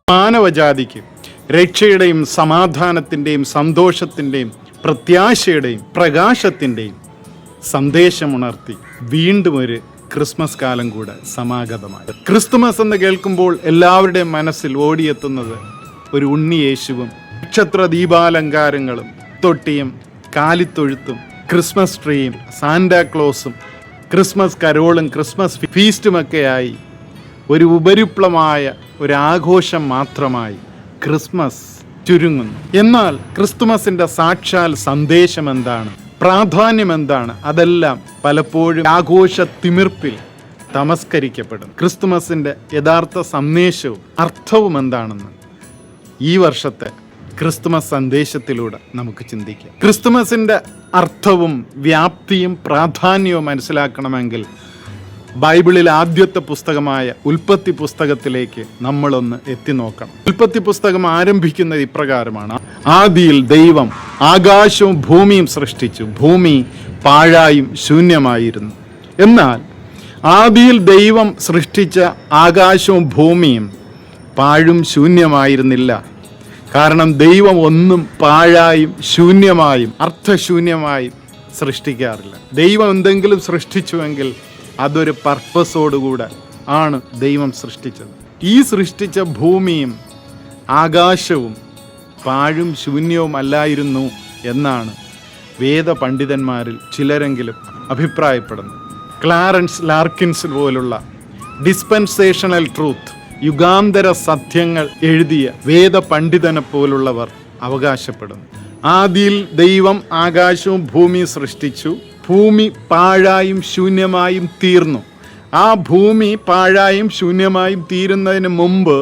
മാനവജാതിക്ക് രക്ഷയുടെയും സമാധാനത്തിൻ്റെയും സന്തോഷത്തിൻ്റെയും പ്രത്യാശയുടെയും പ്രകാശത്തിൻ്റെയും സന്ദേശമുണർത്തി വീണ്ടും ഒരു ക്രിസ്മസ് കാലം കൂടെ സമാഗതമായി. ക്രിസ്തുമസ് എന്ന് കേൾക്കുമ്പോൾ എല്ലാവരുടെയും മനസ്സിൽ ഓടിയെത്തുന്നത് ഒരു ഉണ്ണിയേശുവും നക്ഷത്ര ദീപാലങ്കാരങ്ങളും തൊട്ടിയും കാലിത്തൊഴുത്തും ക്രിസ്മസ് ട്രീയും സാന്റാക്ലോസും ക്രിസ്മസ് കരോളും ക്രിസ്മസ് ഫീസ്റ്റുമൊക്കെയായി ഒരു ഉപരിപ്ലവമായ ഒരു ആഘോഷം മാത്രമായി ക്രിസ്മസ് ചുരുങ്ങുന്നു. എന്നാൽ ക്രിസ്തുമസിൻ്റെ സാക്ഷാൽ സന്ദേശം എന്താണ്, പ്രാധാന്യം എന്താണ്, അതെല്ലാം പലപ്പോഴും ആഘോഷ തിമിർപ്പിൽ തമസ്കരിക്കപ്പെടും. ക്രിസ്തുമസിൻ്റെ യഥാർത്ഥ സന്ദേശവും അർത്ഥവും എന്താണെന്ന് ഈ വർഷത്തെ ക്രിസ്തുമസ് സന്ദേശത്തിലൂടെ നമുക്ക് ചിന്തിക്കാം. ക്രിസ്തുമസിൻ്റെ അർത്ഥവും വ്യാപ്തിയും പ്രാധാന്യവും മനസ്സിലാക്കണമെങ്കിൽ ബൈബിളിലെ ആദ്യത്തെ പുസ്തകമായ ഉൽപ്പത്തി പുസ്തകത്തിലേക്ക് നമ്മളൊന്ന് എത്തി നോക്കണം. ഉൽപ്പത്തി പുസ്തകം ആരംഭിക്കുന്നത് ഇപ്രകാരമാണ്: ആദിയിൽ ദൈവം ആകാശവും ഭൂമിയും സൃഷ്ടിച്ചു. ഭൂമി പാഴായും ശൂന്യമായിരുന്നു. എന്നാൽ ആദിയിൽ ദൈവം സൃഷ്ടിച്ച ആകാശവും ഭൂമിയും പാഴും ശൂന്യമായിരുന്നില്ല. കാരണം ദൈവം ഒന്നും പാഴായും ശൂന്യമായും അർത്ഥശൂന്യമായും സൃഷ്ടിക്കാറില്ല. ദൈവം എന്തെങ്കിലും സൃഷ്ടിച്ചുവെങ്കിൽ അതൊരു പർപ്പസോടുകൂടെ ആണ് ദൈവം സൃഷ്ടിച്ചത്. ഈ സൃഷ്ടിച്ച ഭൂമിയും ആകാശവും പാഴും ശൂന്യവും അല്ലായിരുന്നു എന്നാണ് വേദപണ്ഡിതന്മാരിൽ ചിലരെങ്കിലും അഭിപ്രായപ്പെടുന്നത്. ക്ലാരൻസ് ലാർക്കിൻസ് പോലുള്ള ഡിസ്പെൻസേഷണൽ ട്രൂത്ത്, യുഗാന്തര സത്യങ്ങൾ എഴുതിയ വേദപണ്ഡിതനെ പോലുള്ളവർ അവകാശപ്പെടുന്നു. ആദിയിൽ ദൈവം ആകാശവും ഭൂമിയും സൃഷ്ടിച്ചു. ഭൂമി പാഴായും ശൂന്യമായും തീർന്നു. ആ ഭൂമി പാഴായും ശൂന്യമായും തീരുന്നതിന് മുമ്പ്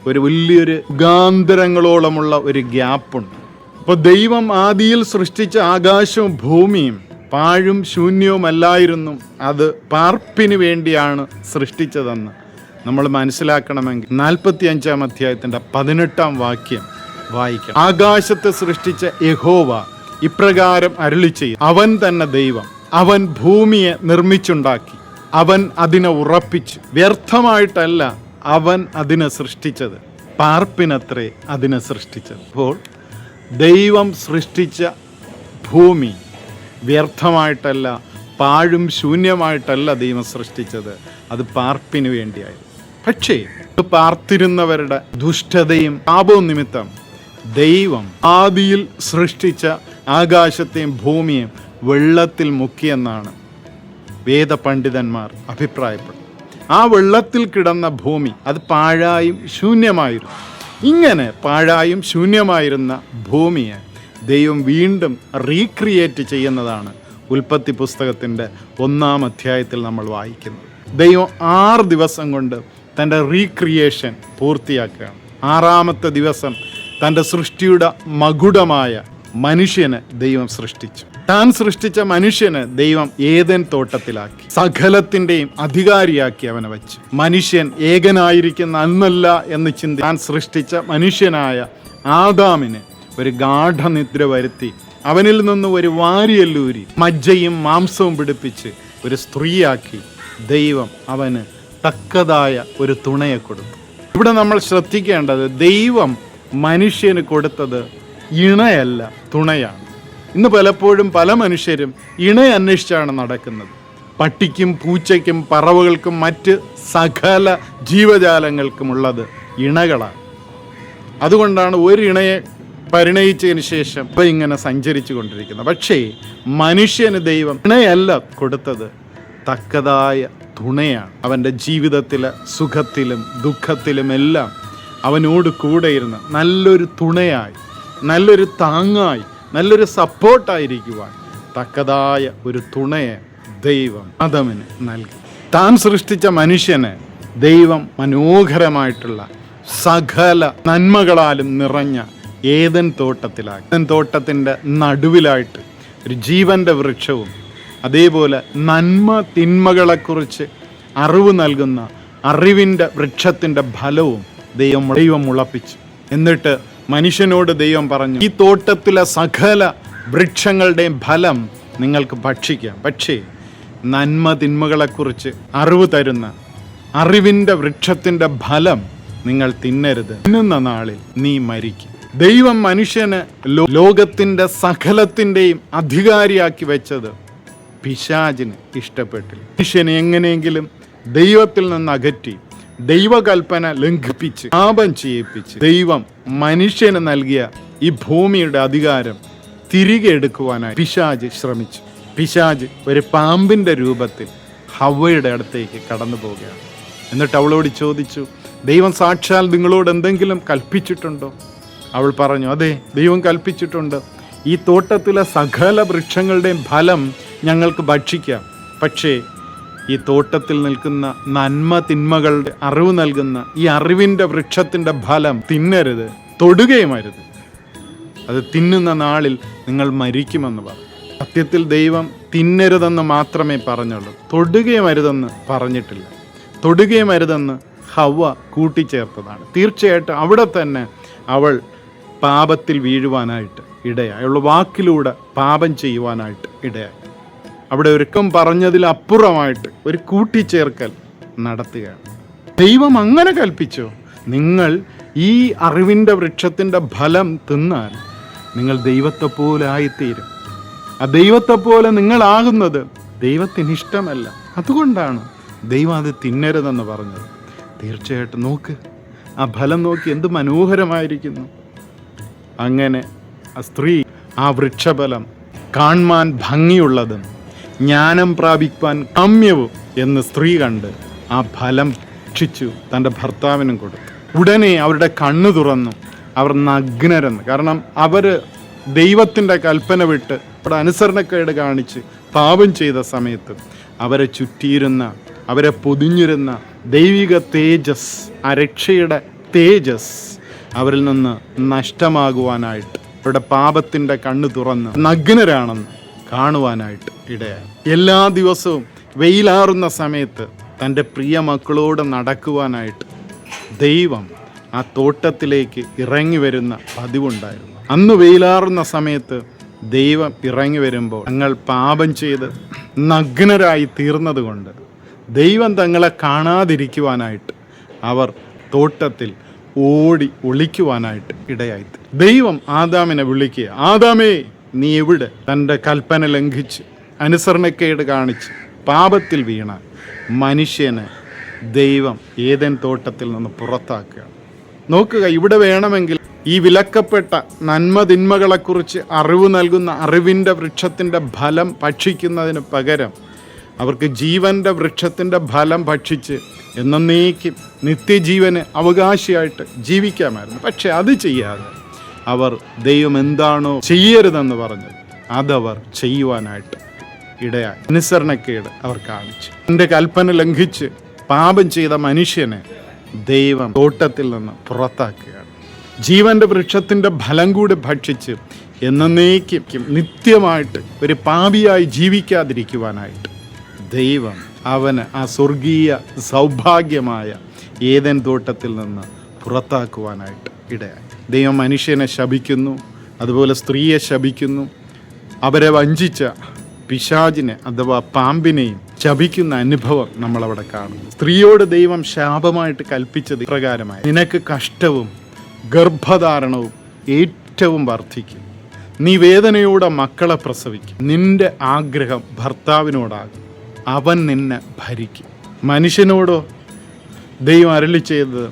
ഒരു വലിയൊരു യുഗാന്തരങ്ങളോളമുള്ള ഒരു ഗ്യാപ്പുണ്ട്. അപ്പോൾ ദൈവം ആദിയിൽ സൃഷ്ടിച്ച ആകാശവും ഭൂമിയും പാഴും ശൂന്യവുമല്ലായിരുന്നു. അത് പാർപ്പിന് വേണ്ടിയാണ് സൃഷ്ടിച്ചതെന്ന് നമ്മൾ മനസ്സിലാക്കണമെങ്കിൽ 45-ാം അധ്യായത്തിൻ്റെ 18-ാം വാക്യം വായിക്കണം. ആകാശത്തെ സൃഷ്ടിച്ച യഹോവ ഇപ്രകാരം അരുളിച്ചെയ്യും: അവൻ തന്നെ ദൈവം, അവൻ ഭൂമിയെ നിർമ്മിച്ചുണ്ടാക്കി, അവൻ അതിനെ ഉറപ്പിച്ചു. വ്യർത്ഥമായിട്ടല്ല അവൻ അതിനെ സൃഷ്ടിച്ചത്, പാർപ്പിനത്രേ അതിനെ സൃഷ്ടിച്ചത്. അപ്പോൾ ദൈവം സൃഷ്ടിച്ച ഭൂമി വ്യർത്ഥമായിട്ടല്ല, പാഴും ശൂന്യമായിട്ടല്ല ദൈവം സൃഷ്ടിച്ചത്, അത് പാർപ്പിന് വേണ്ടിയായിരുന്നു. പക്ഷേ പാർത്തിരുന്നവരുടെ ദുഷ്ടതയും പാപവും നിമിത്തം ദൈവം ആദിയിൽ സൃഷ്ടിച്ച ആകാശത്തെയും ഭൂമിയും വെള്ളത്തിൽ മുക്കിയെന്നാണ് വേദപണ്ഡിതന്മാർ അഭിപ്രായപ്പെടുന്നത്. ആ വെള്ളത്തിൽ കിടന്ന ഭൂമി അത് പാഴായും ശൂന്യമായിരുന്നു. ഇങ്ങനെ പാഴായും ശൂന്യമായിരുന്ന ഭൂമിയെ ദൈവം വീണ്ടും റീക്രിയേറ്റ് ചെയ്യുന്നതാണ് ഉൽപ്പത്തി പുസ്തകത്തിൻ്റെ 1-ാം അധ്യായത്തിൽ നമ്മൾ വായിക്കുന്നത്. ദൈവം 6 ദിവസം കൊണ്ട് തൻ്റെ റീക്രിയേഷൻ പൂർത്തിയാക്കുകയാണ്. 6-ാമത്തെ ദിവസം തൻ്റെ സൃഷ്ടിയുടെ മകുടമായ മനുഷ്യനെ ദൈവം സൃഷ്ടിച്ചു. താൻ സൃഷ്ടിച്ച മനുഷ്യനെ ദൈവം ഏദൻ തോട്ടത്തിലാക്കി, സകലത്തിൻ്റെയും അധികാരിയാക്കി അവനെ വെച്ചു. മനുഷ്യൻ ഏകനായിരിക്കുന്ന അന്നല്ല എന്ന് താൻ സൃഷ്ടിച്ച മനുഷ്യനായ ആദാമിന് ഒരു ഗാഠനിദ്ര വരുത്തി അവനിൽ നിന്ന് ഒരു വാരിയല്ലൂരി മജ്ജയും മാംസവും പിടിപ്പിച്ച് ഒരു സ്ത്രീയാക്കി ദൈവം അവന് തക്കതായ ഒരു തുണയെ കൊടുത്തു. ഇവിടെ നമ്മൾ ശ്രദ്ധിക്കേണ്ടത് ദൈവം മനുഷ്യന് കൊടുത്തത് ഇണയല്ല, തുണയാണ്. ഇന്ന് പലപ്പോഴും പല മനുഷ്യരും ഇണ അന്വേഷിച്ചാണ് നടക്കുന്നത്. പട്ടിക്കും പൂച്ചയ്ക്കും പറവകൾക്കും മറ്റ് സകല ജീവജാലങ്ങൾക്കുമുള്ളത് ഇണകളാണ്. അതുകൊണ്ടാണ് ഒരു ഇണയെ പരിണയിച്ചതിന് ശേഷം ഇപ്പം ഇങ്ങനെ സഞ്ചരിച്ചു കൊണ്ടിരിക്കുന്നത്. പക്ഷേ മനുഷ്യന് ദൈവം ഇണയല്ല കൊടുത്തത്, തക്കതായ തുണയാണ്. അവൻ്റെ ജീവിതത്തിലെ സുഖത്തിലും ദുഃഖത്തിലുമെല്ലാം അവനോട് കൂടെ ഇരുന്ന് നല്ലൊരു തുണയായി, നല്ലൊരു താങ്ങായി, നല്ലൊരു സപ്പോർട്ടായിരിക്കുവാൻ തക്കതായ ഒരു തുണയെ ദൈവം ആദമിന് നൽകി. താൻ സൃഷ്ടിച്ച മനുഷ്യന് ദൈവം മനോഹരമായിട്ടുള്ള സകല നന്മകളാലും നിറഞ്ഞ ഏദൻ തോട്ടത്തിലാക്കി. ഏദൻ തോട്ടത്തിൻ്റെ നടുവിലായിട്ട് ഒരു ജീവൻ്റെ വൃക്ഷവും അതേപോലെ നന്മ തിന്മകളെക്കുറിച്ച് അറിവ് നൽകുന്ന അറിവിൻ്റെ വൃക്ഷത്തിൻ്റെ ഫലവും ദൈവം മുളപ്പിച്ചു. എന്നിട്ട് മനുഷ്യനോട് ദൈവം പറഞ്ഞു, ഈ തോട്ടത്തിലെ സകല വൃക്ഷങ്ങളുടെയും ഫലം നിങ്ങൾക്ക് ഭക്ഷിക്കാം, പക്ഷേ നന്മ തിന്മകളെക്കുറിച്ച് അറിവ് തരുന്ന അറിവിൻ്റെ വൃക്ഷത്തിൻ്റെ ഫലം നിങ്ങൾ തിന്നരുത്, തിന്നുന്ന നാളിൽ നീ മരിക്കും. ദൈവം മനുഷ്യന് ലോകത്തിന്റെ സകലത്തിന്റെയും അധികാരിയാക്കി വെച്ചത് പിശാചിന് ഇഷ്ടപ്പെട്ടില്ല. മനുഷ്യനെ എങ്ങനെയെങ്കിലും ദൈവത്തിൽ നിന്ന് അകറ്റി ദൈവകൽപ്പന ലംഘിപ്പിച്ച് പാപം ചെയ്യിപ്പിച്ച് ദൈവം മനുഷ്യന് നൽകിയ ഈ ഭൂമിയുടെ അധികാരം തിരികെ എടുക്കുവാനായി പിശാച് ശ്രമിച്ചു. പിശാച് ഒരു പാമ്പിന്റെ രൂപത്തിൽ ഹവ്വയുടെ അടുത്തേക്ക് കടന്നു പോവുകയാണ്. എന്നിട്ട് അവളോട് ചോദിച്ചു, ദൈവം സാക്ഷാൽ നിങ്ങളോട് എന്തെങ്കിലും കൽപ്പിച്ചിട്ടുണ്ടോ? അവൾ പറഞ്ഞു, അതെ, ദൈവം കൽപ്പിച്ചിട്ടുണ്ട്. ഈ തോട്ടത്തിലെ സകല വൃക്ഷങ്ങളുടെയും ഫലം ഞങ്ങൾക്ക് ഭക്ഷിക്കാം. പക്ഷേ ഈ തോട്ടത്തിൽ നിൽക്കുന്ന നന്മ തിന്മകളുടെ അറിവ് നൽകുന്ന ഈ അറിവിൻ്റെ വൃക്ഷത്തിൻ്റെ ഫലം തിന്നരുത്, തൊടുകയുമരുത്. അത് തിന്നുന്ന നാളിൽ നിങ്ങൾ മരിക്കുമെന്ന് പറഞ്ഞു. സത്യത്തിൽ ദൈവം തിന്നരുതെന്ന് മാത്രമേ പറഞ്ഞുള്ളൂ, തൊടുകയുമരുതെന്ന് പറഞ്ഞിട്ടില്ല. തൊടുകയുമരുതെന്ന് ഹവ്വ കൂട്ടിച്ചേർത്തതാണ്. തീർച്ചയായിട്ടും അവിടെ തന്നെ അവൾ പാപത്തിൽ വീഴുവാനായിട്ട് ഇടയായി. അവളുടെ വാക്കിലൂടെ പാപം ചെയ്യുവാനായിട്ട് ഇടയായി. അവിടെ ഒരുക്കം പറഞ്ഞതിലപ്പുറമായിട്ട് ഒരു കൂട്ടിച്ചേർക്കൽ നടത്തുകയാണ്. ദൈവം അങ്ങനെ കൽപ്പിച്ചോ, നിങ്ങൾ ഈ അറിവിൻ്റെ വൃക്ഷത്തിൻ്റെ ഫലം തിന്നാൽ നിങ്ങൾ ദൈവത്തെ പോലെ ആയിത്തീരും. ആ ദൈവത്തെ പോലെ നിങ്ങളാകുന്നത് ദൈവത്തിന് ഇഷ്ടമല്ല. അതുകൊണ്ടാണ് ദൈവം അത് തിന്നരുതെന്ന് പറഞ്ഞത്. തീർച്ചയായിട്ടും നോക്ക്, ആ ഫലം നോക്കി എന്ത് മനോഹരമായിരിക്കുന്നു. അങ്ങനെ ആ സ്ത്രീ ആ വൃക്ഷഫലം കാണുവാൻ ഭംഗിയുള്ളതും ജ്ഞാനം പ്രാപിക്കാൻ കാമ്യവും എന്ന് സ്ത്രീ കണ്ട് ആ ഫലം ഭക്ഷിച്ചു തൻ്റെ ഭർത്താവിനും കൊടുത്തു. ഉടനെ അവരുടെ കണ്ണു തുറന്നു. അവർ നഗ്നരെന്ന്. കാരണം അവർ ദൈവത്തിൻ്റെ കൽപ്പന വിട്ട് അവിടെ അനുസരണക്കേട് കാണിച്ച് പാപം ചെയ്ത സമയത്ത് അവരെ ചുറ്റിയിരുന്ന, അവരെ പൊതിഞ്ഞിരുന്ന ദൈവിക തേജസ്, ആ രക്ഷയുടെ തേജസ് അവരിൽ നിന്ന് നഷ്ടമാകുവാനായിട്ട് അവരുടെ പാപത്തിൻ്റെ കണ്ണ് തുറന്ന് നഗ്നരാണെന്ന് കാണുവാനായിട്ട് ഇടയായി. എല്ലാ ദിവസവും വെയിലാറുന്ന സമയത്ത് തൻ്റെ പ്രിയ മക്കളോട് നടക്കുവാനായിട്ട് ദൈവം ആ തോട്ടത്തിലേക്ക് ഇറങ്ങി വരുന്ന പതിവുണ്ടായിരുന്നു. അന്ന് വെയിലാറുന്ന സമയത്ത് ദൈവം ഇറങ്ങി വരുമ്പോൾ തങ്ങൾ പാപം ചെയ്ത് നഗ്നരായി തീർന്നതുകൊണ്ട് ദൈവം തങ്ങളെ കാണാതിരിക്കുവാനായിട്ട് അവർ തോട്ടത്തിൽ ഓടി ഒളിക്കുവാനായിട്ട് ഇടയായി. ദൈവം ആദാമിനെ വിളിക്കുക, ആദാമേ നീ എവിടെ? തൻ്റെ കൽപ്പന ലംഘിച്ച് അനുസരണക്കേട് കാണിച്ച് പാപത്തിൽ വീണ മനുഷ്യനെ ദൈവം ഏദൻ തോട്ടത്തിൽ നിന്ന് പുറത്താക്കുകയാണ്. നോക്കുക, ഇവിടെ വേണമെങ്കിൽ ഈ വിലക്കപ്പെട്ട നന്മ തിന്മകളെക്കുറിച്ച് അറിവ് നൽകുന്ന അറിവിൻ്റെ വൃക്ഷത്തിൻ്റെ ഫലം ഭക്ഷിക്കുന്നതിന് പകരം അവർക്ക് ജീവൻ്റെ വൃക്ഷത്തിൻ്റെ ഫലം ഭക്ഷിച്ച് എന്നേക്കും നിത്യജീവന് അവകാശിയായിട്ട് ജീവിക്കാമായിരുന്നു. പക്ഷെ അത് ചെയ്യാതെ അവർ ദൈവം എന്താണോ ചെയ്യരുതെന്ന് പറഞ്ഞത് അതവർ ചെയ്യുവാനായിട്ട് ഇടയായി. അനുസരണക്കേട് അവർ കാണിച്ചു. എൻ്റെ കൽപ്പന ലംഘിച്ച് പാപം ചെയ്ത മനുഷ്യനെ ദൈവം തോട്ടത്തിൽ നിന്ന് പുറത്താക്കുകയാണ്. ജീവൻ്റെ വൃക്ഷത്തിൻ്റെ ഫലം കൂടി ഭക്ഷിച്ച് എന്നേക്കും നിത്യമായിട്ട് ഒരു പാപിയായി ജീവിക്കാതിരിക്കുവാനായിട്ട് ദൈവം അവന് ആ സ്വർഗീയ സൗഭാഗ്യമായ ഏദൻ തോട്ടത്തിൽ നിന്ന് പുറത്താക്കുവാനായിട്ട് ഇടയായി. ദൈവം മനുഷ്യനെ ശപിക്കുന്നു, അതുപോലെ സ്ത്രീയെ ശപിക്കുന്നു. അവരെ വഞ്ചിച്ച പിശാചിനെ അഥവാ പാമ്പിനെയും ശപിക്കുന്ന അനുഭവം നമ്മളവിടെ കാണുന്നു. സ്ത്രീയോട് ദൈവം ശാപമായിട്ട് കൽപ്പിച്ചത് ഇപ്രകാരമായി, നിനക്ക് കഷ്ടവും ഗർഭധാരണവും ഏറ്റവും വർദ്ധിക്കും, നീ വേദനയോടെ മക്കളെ പ്രസവിക്കും, നിന്റെ ആഗ്രഹം ഭർത്താവിനോടാകും, അവൻ നിന്നെ ഭരിക്കും. മനുഷ്യനോടോ ദൈവം അരുളി ചെയ്തത്,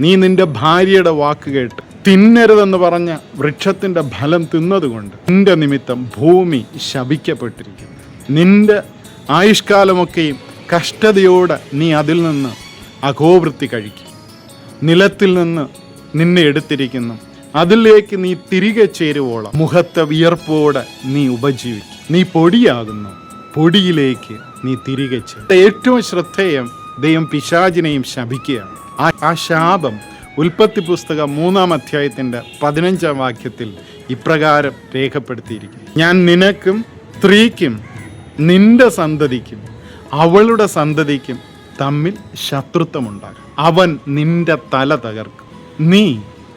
നീ നിന്റെ ഭാര്യയുടെ വാക്ക് കേട്ട് തിന്നരുതെന്ന് പറഞ്ഞ വൃക്ഷത്തിൻ്റെ ഫലം തിന്നതുകൊണ്ട് നിന്റെ നിമിത്തം ഭൂമി ശപിക്കപ്പെട്ടിരിക്കുന്നു. നിന്റെ ആയുഷ്കാലമൊക്കെയും കഷ്ടതയോടെ നീ അതിൽ നിന്ന് അഘോവൃത്തി കഴിക്കും. നിലത്തിൽ നിന്ന് നിന്നെ എടുത്തിരിക്കുന്നു, അതിലേക്ക് നീ തിരികെ ചേരുവോളം മുഖത്തെ വിയർപ്പോടെ നീ ഉപജീവിക്കും. നീ പൊടിയാകുന്നു, പൊടിയിലേക്ക് നീ തിരികെ ചേരും. ഏറ്റവും ശ്രദ്ധേയം ദൈവം പിശാചിനെയും ശപിക്കുകയാണ്. ആ ശാപം ഉൽപ്പത്തി പുസ്തകം 3-ാം അധ്യായത്തിൻ്റെ 15-ാം വാക്യത്തിൽ ഇപ്രകാരം രേഖപ്പെടുത്തിയിരിക്കുന്നു, ഞാൻ നിനക്കും സ്ത്രീക്കും നിന്റെ സന്തതിക്കും അവളുടെ സന്തതിക്കും തമ്മിൽ ശത്രുത്വമുണ്ടാകും. അവൻ നിന്റെ തല തകർക്കും, നീ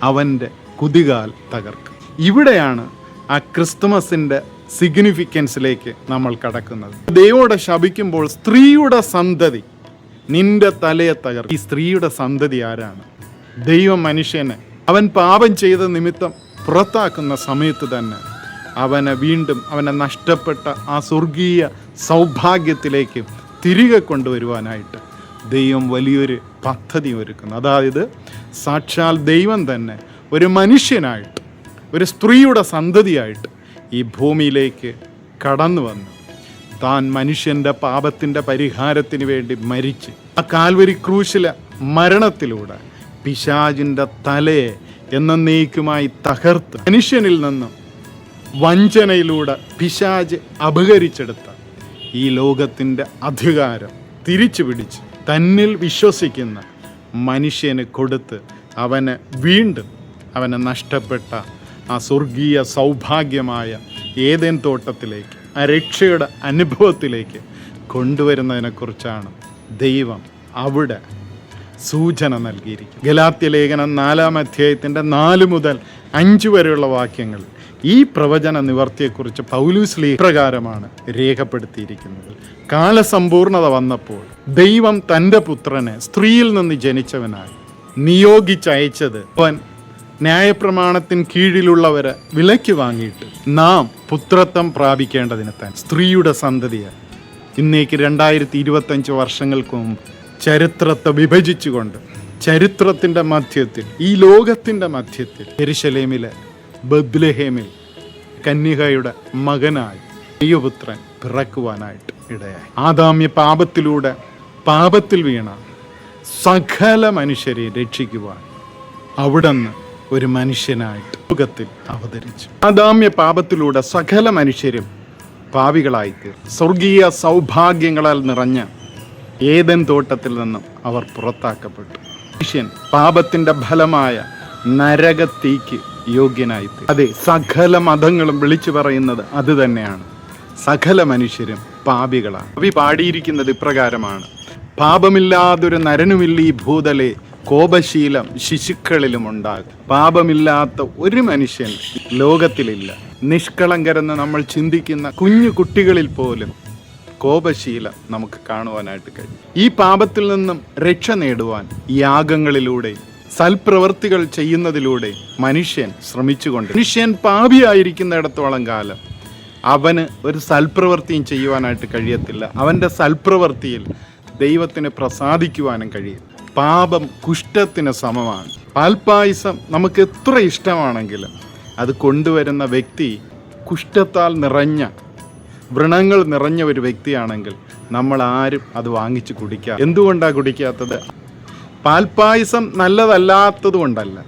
അവൻ്റെ കുതികാൽ തകർക്കും. ഇവിടെയാണ് ആ ക്രിസ്തുമസിൻ്റെ സിഗ്നിഫിക്കൻസിലേക്ക് നമ്മൾ കടക്കുന്നത്. ദൈവോടെ ശപിക്കുമ്പോൾ സ്ത്രീയുടെ സന്തതി നിന്റെ തലയെ തകർക്കും. ഈ സ്ത്രീയുടെ സന്തതി ആരാണ്? ദൈവം മനുഷ്യനെ അവൻ പാപം ചെയ്ത നിമിത്തം പുറത്താക്കുന്ന സമയത്ത് തന്നെ അവനെ വീണ്ടും അവനെ നഷ്ടപ്പെട്ട ആ സ്വർഗീയ സൗഭാഗ്യത്തിലേക്ക് തിരികെ കൊണ്ടുവരുവാനായിട്ട് ദൈവം വലിയൊരു പദ്ധതി ഒരുക്കുന്നു. അതായത് സാക്ഷാൽ ദൈവം തന്നെ ഒരു മനുഷ്യനായിട്ട്, ഒരു സ്ത്രീയുടെ സന്തതിയായിട്ട് ഈ ഭൂമിയിലേക്ക് കടന്നു വന്നു താൻ മനുഷ്യൻ്റെ പാപത്തിൻ്റെ പരിഹാരത്തിന് വേണ്ടി മരിച്ച് ആ കാൽവരി ക്രൂശിലെ മരണത്തിലൂടെ പിശാചിൻ്റെ തലയെ എന്നേക്കുമായി തകർത്ത് മനുഷ്യനിൽ നിന്നും വഞ്ചനയിലൂടെ പിശാച് അപഹരിച്ചെടുത്ത ഈ ലോകത്തിൻ്റെ അധികാരം തിരിച്ചു പിടിച്ച് തന്നിൽ വിശ്വസിക്കുന്ന മനുഷ്യന് കൊടുത്ത് അവനെ വീണ്ടും അവനെ നഷ്ടപ്പെട്ട ആ സ്വർഗീയ സൗഭാഗ്യമായ ഏദെൻ തോട്ടത്തിലേക്ക്, ആ രക്ഷയുടെ അനുഭവത്തിലേക്ക് കൊണ്ടുവരുന്നതിനെക്കുറിച്ചാണ് ദൈവം അവിടെ സൂചന നൽകിയിരിക്കുന്നത്. ഗലാത്യ ലേഖനം 4-ാം അധ്യായത്തിൻ്റെ 4 മുതൽ 5 വരെയുള്ള വാക്യങ്ങൾ ഈ പ്രവചന നിവർത്തിയെക്കുറിച്ച് പൗലോസ് പ്രകാരമാണ് രേഖപ്പെടുത്തിയിരിക്കുന്നത്. കാലസമ്പൂർണത വന്നപ്പോൾ ദൈവം തൻ്റെ പുത്രനെ സ്ത്രീയിൽ നിന്ന് ജനിച്ചവനായി നിയോഗിച്ചയച്ചത് അവൻ ന്യായപ്രമാണത്തിന് കീഴിലുള്ളവരെ വിലയ്ക്ക് വാങ്ങിയിട്ട് നാം പുത്രത്വം പ്രാപിക്കേണ്ടതിന് താൻ സ്ത്രീയുടെ സന്തതിയായി ഇന്നേക്ക് 2025 വർഷങ്ങൾക്ക് മുമ്പ് ചരിത്രത്തെ വിഭജിച്ചുകൊണ്ട് ചരിത്രത്തിൻ്റെ മധ്യത്തിൽ, ഈ ലോകത്തിൻ്റെ മധ്യത്തിൽ യെരുശലേമിലെ ബത്ലഹേമിൽ കന്യകയുടെ മകനായി ദൈവപുത്രൻ പിറക്കുവാനായിട്ട് ഇടയായി. ആദാമ്യ പാപത്തിലൂടെ പാപത്തിൽ വീണ സകല മനുഷ്യരെ രക്ഷിക്കുവാൻ അവിടുന്ന് ഒരു മനുഷ്യനായിട്ട് ലോകത്തിൽ അവതരിച്ചു. ആദാമ്യ പാപത്തിലൂടെ സകല മനുഷ്യരും പാപികളായിത്തീർന്നു. സ്വർഗീയ സൗഭാഗ്യങ്ങളാൽ നിറഞ്ഞ ഏദൻ തോട്ടത്തിൽ നിന്നും അവർ പുറത്താക്കപ്പെട്ടു. മനുഷ്യൻ പാപത്തിൻ്റെ ഫലമായ നരകത്തീക്ക് യോഗ്യനായിത്തീർന്നു. അതെ, സകല മതങ്ങളും വിളിച്ചു പറയുന്നത് അത് തന്നെയാണ്. സകല മനുഷ്യരും പാപികളാണ്. കവി പാടിയിരിക്കുന്നത് ഇപ്രകാരമാണ്: പാപമില്ലാതൊരു നരനുമില്ല ഈ ഭൂതലെ, കോപശീലം ശിശുക്കളിലും ഉണ്ടാകും. പാപമില്ലാത്ത ഒരു മനുഷ്യൻ ലോകത്തിലില്ല. നിഷ്കളങ്കരെന്ന് നമ്മൾ ചിന്തിക്കുന്ന കുഞ്ഞു കുട്ടികളിൽ പോലും കോപശീലം നമുക്ക് കാണുവാനായിട്ട് കഴിയും. ഈ പാപത്തിൽ നിന്നും രക്ഷ നേടുവാൻ യാഗങ്ങളിലൂടെ, സൽപ്രവൃത്തികൾ ചെയ്യുന്നതിലൂടെ മനുഷ്യൻ ശ്രമിച്ചുകൊണ്ട്, മനുഷ്യൻ പാപിയായിരിക്കുന്നിടത്തോളം കാലം അവന് ഒരു സൽപ്രവൃത്തിയും ചെയ്യുവാനായിട്ട് കഴിയത്തില്ല. അവൻ്റെ സൽപ്രവൃത്തിയിൽ ദൈവത്തിന് പ്രസാദിക്കുവാനും കഴിയും. പാപം കുഷ്ഠത്തിന് സമമാണ്. പാൽപ്പായസം നമുക്ക് എത്ര ഇഷ്ടമാണെങ്കിലും അത് കൊണ്ടുവരുന്ന വ്യക്തി കുഷ്ഠത്താൽ നിറഞ്ഞ, വ്രണങ്ങൾ നിറഞ്ഞ ഒരു വ്യക്തിയാണെങ്കിൽ നമ്മൾ ആരും അത് വാങ്ങിച്ച് കുടിക്കുക. എന്തുകൊണ്ടാണ് കുടിക്കാത്തത്? പാൽപ്പായസം നല്ലതല്ലാത്തത് കൊണ്ടല്ല,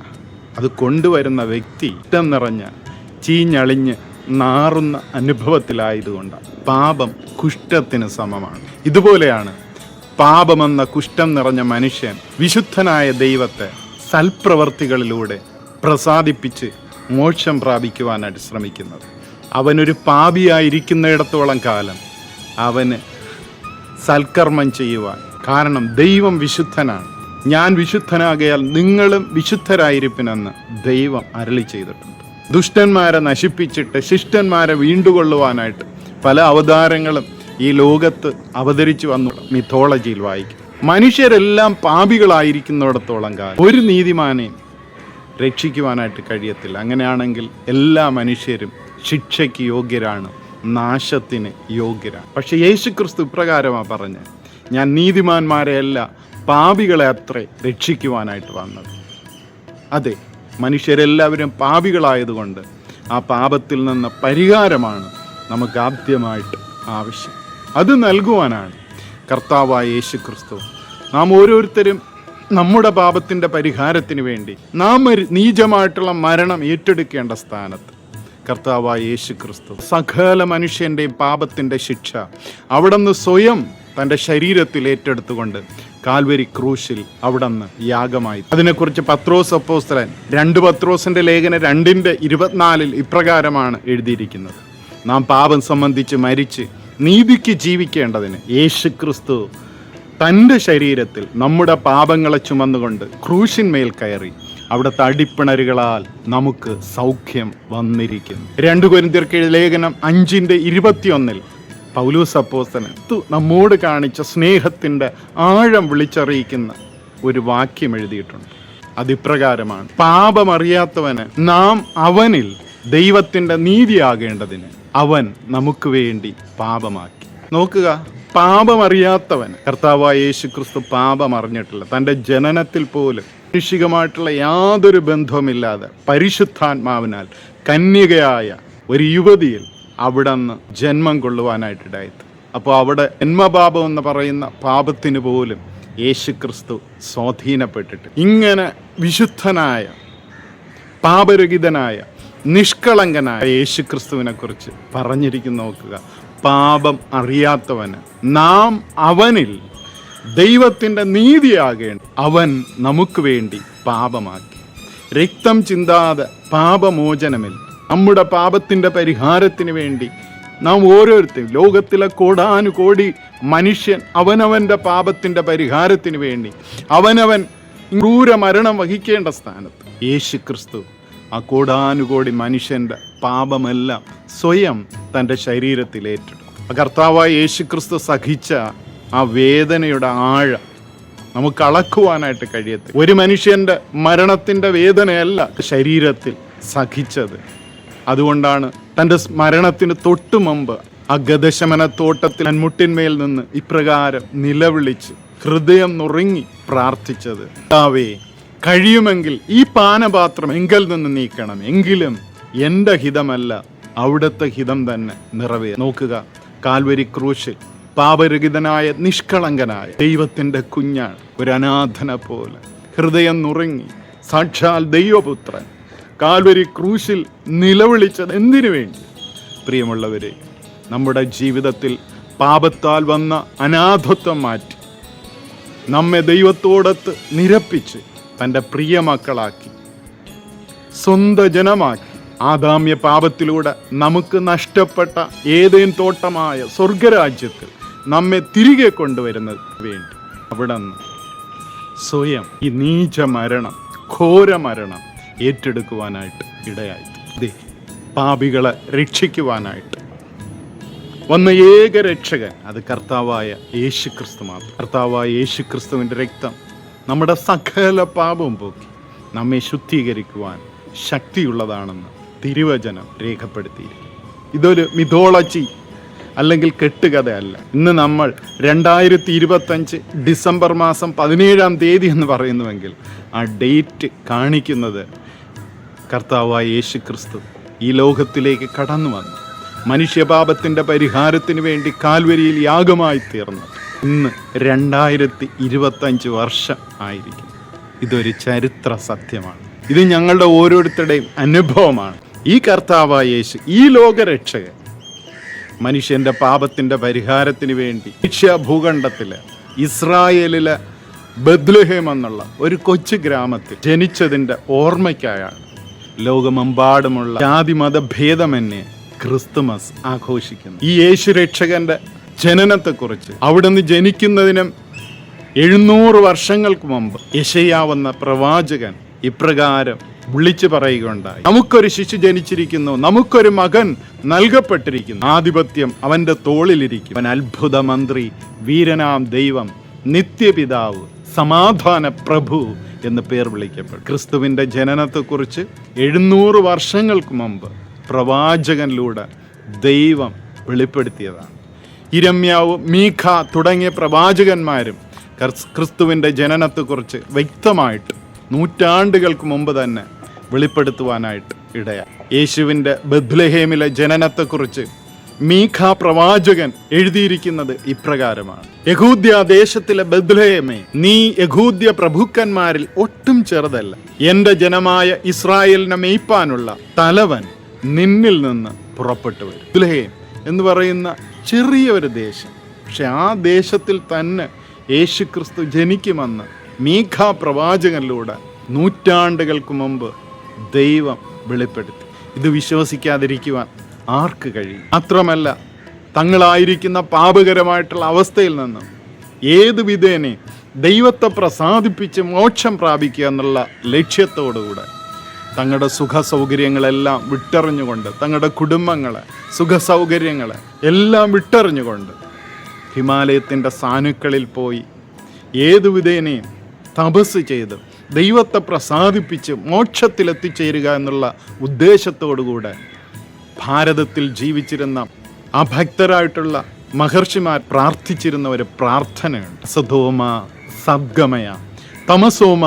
അത് കൊണ്ടുവരുന്ന വ്യക്തി ഇഷ്ടം നിറഞ്ഞ, ചീഞ്ഞളിഞ്ഞ് നാറുന്ന അനുഭവത്തിലായതുകൊണ്ടാണ്. പാപം കുഷ്ഠത്തിന് സമമാണ്. ഇതുപോലെയാണ് പാപമെന്ന കുഷ്ഠം നിറഞ്ഞ മനുഷ്യൻ വിശുദ്ധനായ ദൈവത്തെ സൽപ്രവർത്തികളിലൂടെ പ്രസാദിപ്പിച്ച് മോക്ഷം പ്രാപിക്കുവാനായിട്ട് ശ്രമിക്കുന്നത്. അവനൊരു പാപിയായിരിക്കുന്നിടത്തോളം കാലം അവന് സൽക്കർമ്മം ചെയ്യുവാൻ, കാരണം ദൈവം വിശുദ്ധനാണ്. ഞാൻ വിശുദ്ധനാകയാൽ നിങ്ങളും വിശുദ്ധരായിരിപ്പിനെന്ന് ദൈവം അരുളി ചെയ്തിട്ടുണ്ട്. ദുഷ്ടന്മാരെ നശിപ്പിച്ചിട്ട് ശിഷ്ടന്മാരെ വീണ്ടുകൊള്ളുവാനായിട്ട് പല അവതാരങ്ങളും ഈ ലോകത്ത് അവതരിച്ചു വന്നു മിഥോളജിയിൽ വായിക്കും. മനുഷ്യരെല്ലാം പാപികളായിരിക്കുന്നിടത്തോളം കാലം ഒരു നീതിമാനെയും രക്ഷിക്കുവാനായിട്ട് കഴിയത്തില്ല. അങ്ങനെയാണെങ്കിൽ എല്ലാ മനുഷ്യരും ശിക്ഷയ്ക്ക് യോഗ്യരാണ്, നാശത്തിന് യോഗ്യരാണ്. പക്ഷെ യേശുക്രിസ്തു ഇപ്രകാരമാണ് പറഞ്ഞത്: ഞാൻ നീതിമാന്മാരെയല്ല പാപികളെ അത്രേ രക്ഷിക്കുവാനായിട്ട് വന്നത്. അതെ, മനുഷ്യരെല്ലാവരും പാപികളായതുകൊണ്ട് ആ പാപത്തിൽ നിന്ന് പരിഹാരമാണ് നമുക്ക് ആദ്യമായിട്ട് ആവശ്യം. അത് നൽകുവാനാണ് കർത്താവായ യേശുക്രിസ്തു നാം ഓരോരുത്തരും നമ്മുടെ പാപത്തിൻ്റെ പരിഹാരത്തിന് വേണ്ടി നാം നീചമായിട്ടുള്ള മരണം ഏറ്റെടുക്കേണ്ട സ്ഥാനത്ത് കർത്താവായ യേശുക്രിസ്തു സകല മനുഷ്യൻ്റെയും പാപത്തിൻ്റെ ശിക്ഷ അവിടുന്ന് സ്വയം തൻ്റെ ശരീരത്തിൽ ഏറ്റെടുത്തുകൊണ്ട് കാൽവരി ക്രൂശിൽ അവിടുന്ന് യാഗമായി. അതിനെക്കുറിച്ച് പത്രോസ് അപ്പോസ്തലൻ 2 പത്രോസിൻ്റെ ലേഖനം 2:24 ഇപ്രകാരമാണ് എഴുതിയിരിക്കുന്നത്: നാം പാപം സംബന്ധിച്ച് മരിച്ച് നീതിക്ക് ജീവിക്കേണ്ടതിന് യേശുക്രിസ്തു തൻ്റെ ശരീരത്തിൽ നമ്മുടെ പാപങ്ങളെ ചുമന്നുകൊണ്ട് ക്രൂശിന്മേൽ കയറി അവിടുത്തെ അടിപ്പിണരുകളാൽ നമുക്ക് സൗഖ്യം വന്നിരിക്കുന്നു. 2 കൊരിന്ത്യർക്ക് ലേഖനം 5:21 പൗലോസ് അപ്പോസ്തലൻ നമ്മോട് കാണിച്ച സ്നേഹത്തിൻ്റെ ആഴം വിളിച്ചറിയിക്കുന്ന ഒരു വാക്യം എഴുതിയിട്ടുണ്ട്: അതിപ്രകാരമാണ്, പാപമറിയാത്തവന് നാം അവനിൽ ദൈവത്തിൻ്റെ നീതിയാകേണ്ടതിന് അവൻ നമുക്ക് വേണ്ടി പാപമാക്കി. നോക്കുക, പാപമറിയാത്തവൻ, കർത്താവായ യേശു ക്രിസ്തു പാപം അറിഞ്ഞിട്ടില്ല. തൻ്റെ ജനനത്തിൽ പോലും മാനുഷികമായിട്ടുള്ള യാതൊരു ബന്ധവുമില്ലാതെ പരിശുദ്ധാത്മാവിനാൽ കന്യകയായ ഒരു യുവതിയിൽ അവിടുന്ന് ജന്മം കൊള്ളുവാനായിട്ടിടായത്. അപ്പോൾ അവിടെ ജന്മപാപം എന്ന് പറയുന്ന പാപത്തിന് പോലും യേശു ക്രിസ്തു സ്വാധീനപ്പെട്ടിട്ട് ഇങ്ങനെ വിശുദ്ധനായ, പാപരഹിതനായ, നിഷ്കളങ്കനായ യേശു ക്രിസ്തുവിനെ കുറിച്ച് പറഞ്ഞിരിക്കുന്ന നോക്കുക. പാപം അറിയാത്തവന് നാം അവനിൽ ദൈവത്തിൻ്റെ നീതിയാകേണ്ട അവൻ നമുക്ക് വേണ്ടി പാപമാക്കി. രക്തം ചിന്താതെ പാപമോചനമില്ല. നമ്മുടെ പാപത്തിൻ്റെ പരിഹാരത്തിന് വേണ്ടി നാം ഓരോരുത്തരും, ലോകത്തിലെ കോടാനുകോടി മനുഷ്യൻ അവനവൻ്റെ പാപത്തിൻ്റെ പരിഹാരത്തിന് വേണ്ടി അവനവൻ ക്രൂരമരണം വഹിക്കേണ്ട സ്ഥാനത്ത് യേശു ക്രിസ്തു ആ കോടാനുകോടി മനുഷ്യൻ്റെ പാപമെല്ലാം സ്വയം തൻ്റെ ശരീരത്തിൽ ഏറ്റെടുത്തു. കർത്താവായ യേശു ക്രിസ്തു സഹിച്ച ആ വേദനയുടെ ആഴം നമുക്ക് അളക്കുവാനായിട്ട് കഴിയത്തില്ല. ഒരു മനുഷ്യൻ്റെ മരണത്തിൻ്റെ വേദനയല്ല ശരീരത്തിൽ സഹിച്ചത്. അതുകൊണ്ടാണ് തൻ്റെ മരണത്തിന് തൊട്ടു മുമ്പ് ആ ഗദശമനത്തോട്ടത്തിൽ മുട്ടിന്മേൽ നിന്ന് ഇപ്രകാരം നിലവിളിച്ച് ഹൃദയം നുറുങ്ങി പ്രാർത്ഥിച്ചത്. കർത്താവേ, കഴിയുമെങ്കിൽ ഈ പാനപാത്രം എങ്കിൽ നിന്ന് നീക്കണം, എങ്കിലും എൻ്റെ ഹിതമല്ല അവിടുത്തെ ഹിതം തന്നെ നിറവേ. നോക്കുക, കാൽവരി ക്രൂശിൽ പാപരഹിതനായ, നിഷ്കളങ്കനായ ദൈവത്തിൻ്റെ കുഞ്ഞാണ് ഒരു അനാഥനെ പോലെ ഹൃദയം നുറുങ്ങി സാക്ഷാൽ ദൈവപുത്രൻ കാൽവരി ക്രൂശിൽ നിലവിളിച്ചത് എന്തിനു വേണ്ടി? പ്രിയമുള്ളവരെ, നമ്മുടെ ജീവിതത്തിൽ പാപത്താൽ വന്ന അനാഥത്വം മാറ്റി നമ്മെ ദൈവത്തോടൊത്ത് നിരപ്പിച്ച് തൻ്റെ പ്രിയ മക്കളാക്കി, സ്വന്തം ജനമാക്കി, ആദാമ്യ പാപത്തിലൂടെ നമുക്ക് നഷ്ടപ്പെട്ട ഏതേൻ തോട്ടമായ സ്വർഗരാജ്യത്തിൽ നമ്മെ തിരികെ കൊണ്ടുവരുന്നത് വേണ്ടി അവിടുന്ന് സ്വയം ഈ നീച മരണം, ഘോര മരണം ഏറ്റെടുക്കുവാനായിട്ട് ഇടയായി. പാപികളെ രക്ഷിക്കുവാനായിട്ട് വന്ന ഏക രക്ഷകൻ അത് കർത്താവായ യേശു ക്രിസ്തു മാത്രം. കർത്താവായ യേശു ക്രിസ്തുവിൻ്റെ രക്തം നമ്മുടെ സകല പാപവും പോക്കി നമ്മെ ശുദ്ധീകരിക്കുവാൻ ശക്തിയുള്ളതാണെന്ന് തിരുവചനം രേഖപ്പെടുത്തിയിരിക്കുന്നു. ഇതൊരു മിഥോളജി അല്ലെങ്കിൽ കെട്ടുകഥയല്ല. ഇന്ന് നമ്മൾ 2025 ഡിസംബർ മാസം 17-ാം തീയതി എന്ന് പറയുന്നുവെങ്കിൽ ആ ഡേറ്റ് കാണിക്കുന്നത് കർത്താവായ യേശു ക്രിസ്തു ഈ ലോകത്തിലേക്ക് കടന്നു വന്നു മനുഷ്യപാപത്തിൻ്റെ പരിഹാരത്തിന് വേണ്ടി കാൽവരിയിൽ യാഗമായി തീർന്നു. ഇന്ന് 2025 വർഷം ആയിരിക്കും. ഇതൊരു ചരിത്ര സത്യമാണ്. ഇത് ഞങ്ങളുടെ ഓരോരുത്തരുടെയും അനുഭവമാണ്. ഈ കർത്താവായ യേശു, ഈ ലോകരക്ഷകൻ, മനുഷ്യൻ്റെ പാപത്തിൻ്റെ പരിഹാരത്തിന് വേണ്ടി ഭൂഖണ്ഡത്തിലെ ഇസ്രായേലിലെ ബത്ലഹേം എന്നുള്ള ഒരു കൊച്ചു ഗ്രാമത്തിൽ ജനിച്ചതിൻ്റെ ഓർമ്മയ്ക്കായാണ് ലോകമെമ്പാടുമുള്ള ജാതിമത ഭേദമന്യേ ക്രിസ്തുമസ് ആഘോഷിക്കുന്നു. ഈ യേശു രക്ഷകന്റെ ജനനത്തെക്കുറിച്ച് അവിടുന്ന് ജനിക്കുന്നതിനും 700 വർഷങ്ങൾക്ക് മുമ്പ് യെശയ്യാവെന്ന പ്രവാചകൻ ഇപ്രകാരം വിളിച്ചു പറയുകയുണ്ടായി: നമുക്കൊരു ശിശു ജനിച്ചിരിക്കുന്നു, നമുക്കൊരു മകൻ നൽകപ്പെട്ടിരിക്കുന്നു, ആധിപത്യം അവന്റെ തോളിലിരിക്കും, അവൻ അത്ഭുത മന്ത്രി, വീരനാം ദൈവം, നിത്യപിതാവ്, സമാധാന പ്രഭു എന്ന് പേർ വിളിക്കപ്പെടും. ക്രിസ്തുവിന്റെ ജനനത്തെക്കുറിച്ച് 700 വർഷങ്ങൾക്ക് മുമ്പ് പ്രവാചകനിലൂടെ ദൈവം വെളിപ്പെടുത്തിയതാണ്. ഇരമ്യാവ്, മീഖ തുടങ്ങിയ പ്രവാചകന്മാരും ക്രിസ്തുവിൻ്റെ ജനനത്തെക്കുറിച്ച് വ്യക്തമായിട്ട് നൂറ്റാണ്ടുകൾക്ക് മുമ്പ് തന്നെ വെളിപ്പെടുത്തുവാനായിട്ട് ഇടയായി. യേശുവിൻ്റെ ബത്ലഹേമിലെ ജനനത്തെക്കുറിച്ച് മീഖ പ്രവാചകൻ എഴുതിയിരിക്കുന്നത് ഇപ്രകാരമാണ്: യഹൂദ്യ ദേശത്തിലെ ബത്ലഹേമേ, നീ യഹൂദ്യ പ്രഭുക്കന്മാരിൽ ഒട്ടും ചെറുതല്ല. എൻ്റെ ജനമായ ഇസ്രായേലിനെ മേയ്പ്പാനുള്ള തലവൻ നിന്നിൽ നിന്ന് പുറപ്പെട്ടു വരും. ബത്ലഹേം എന്ന് പറയുന്ന ചെറിയ ഒരു ദേശം, പക്ഷെ ആ ദേശത്തിൽ തന്നെ യേശു ക്രിസ്തു ജനിക്കുമെന്ന് മീഖ പ്രവാചകനിലൂടെ നൂറ്റാണ്ടുകൾക്ക് മുമ്പ് ദൈവം വെളിപ്പെടുത്തി. ഇത് വിശ്വസിക്കാതിരിക്കുവാൻ ആർക്ക് കഴിയും? മാത്രമല്ല, തങ്ങളായിരിക്കുന്ന പാപകരമായിട്ടുള്ള അവസ്ഥയിൽ നിന്നും ഏത് വിധേനെ ദൈവത്തെ പ്രസാദിപ്പിച്ച് മോക്ഷം പ്രാപിക്കുക എന്നുള്ള ലക്ഷ്യത്തോടുകൂടെ തങ്ങളുടെ സുഖ സൗകര്യങ്ങളെല്ലാം വിട്ടെറിഞ്ഞുകൊണ്ട്, തങ്ങളുടെ കുടുംബങ്ങളെ, സുഖ സൗകര്യങ്ങളെ എല്ലാം വിട്ടെറിഞ്ഞുകൊണ്ട് ഹിമാലയത്തിൻ്റെ സാനുക്കളിൽ പോയി ഏതു വിധേനയും തപസ് ചെയ്ത് ദൈവത്തെ പ്രസാദിപ്പിച്ച് മോക്ഷത്തിലെത്തിച്ചേരുക എന്നുള്ള ഉദ്ദേശത്തോടുകൂടെ ഭാരതത്തിൽ ജീവിച്ചിരുന്ന അഭക്തരായിട്ടുള്ള മഹർഷിമാർ പ്രാർത്ഥിച്ചിരുന്ന ഒരു പ്രാർത്ഥനയുണ്ട്. സദോമ സദ്ഗമയ, തമസോമ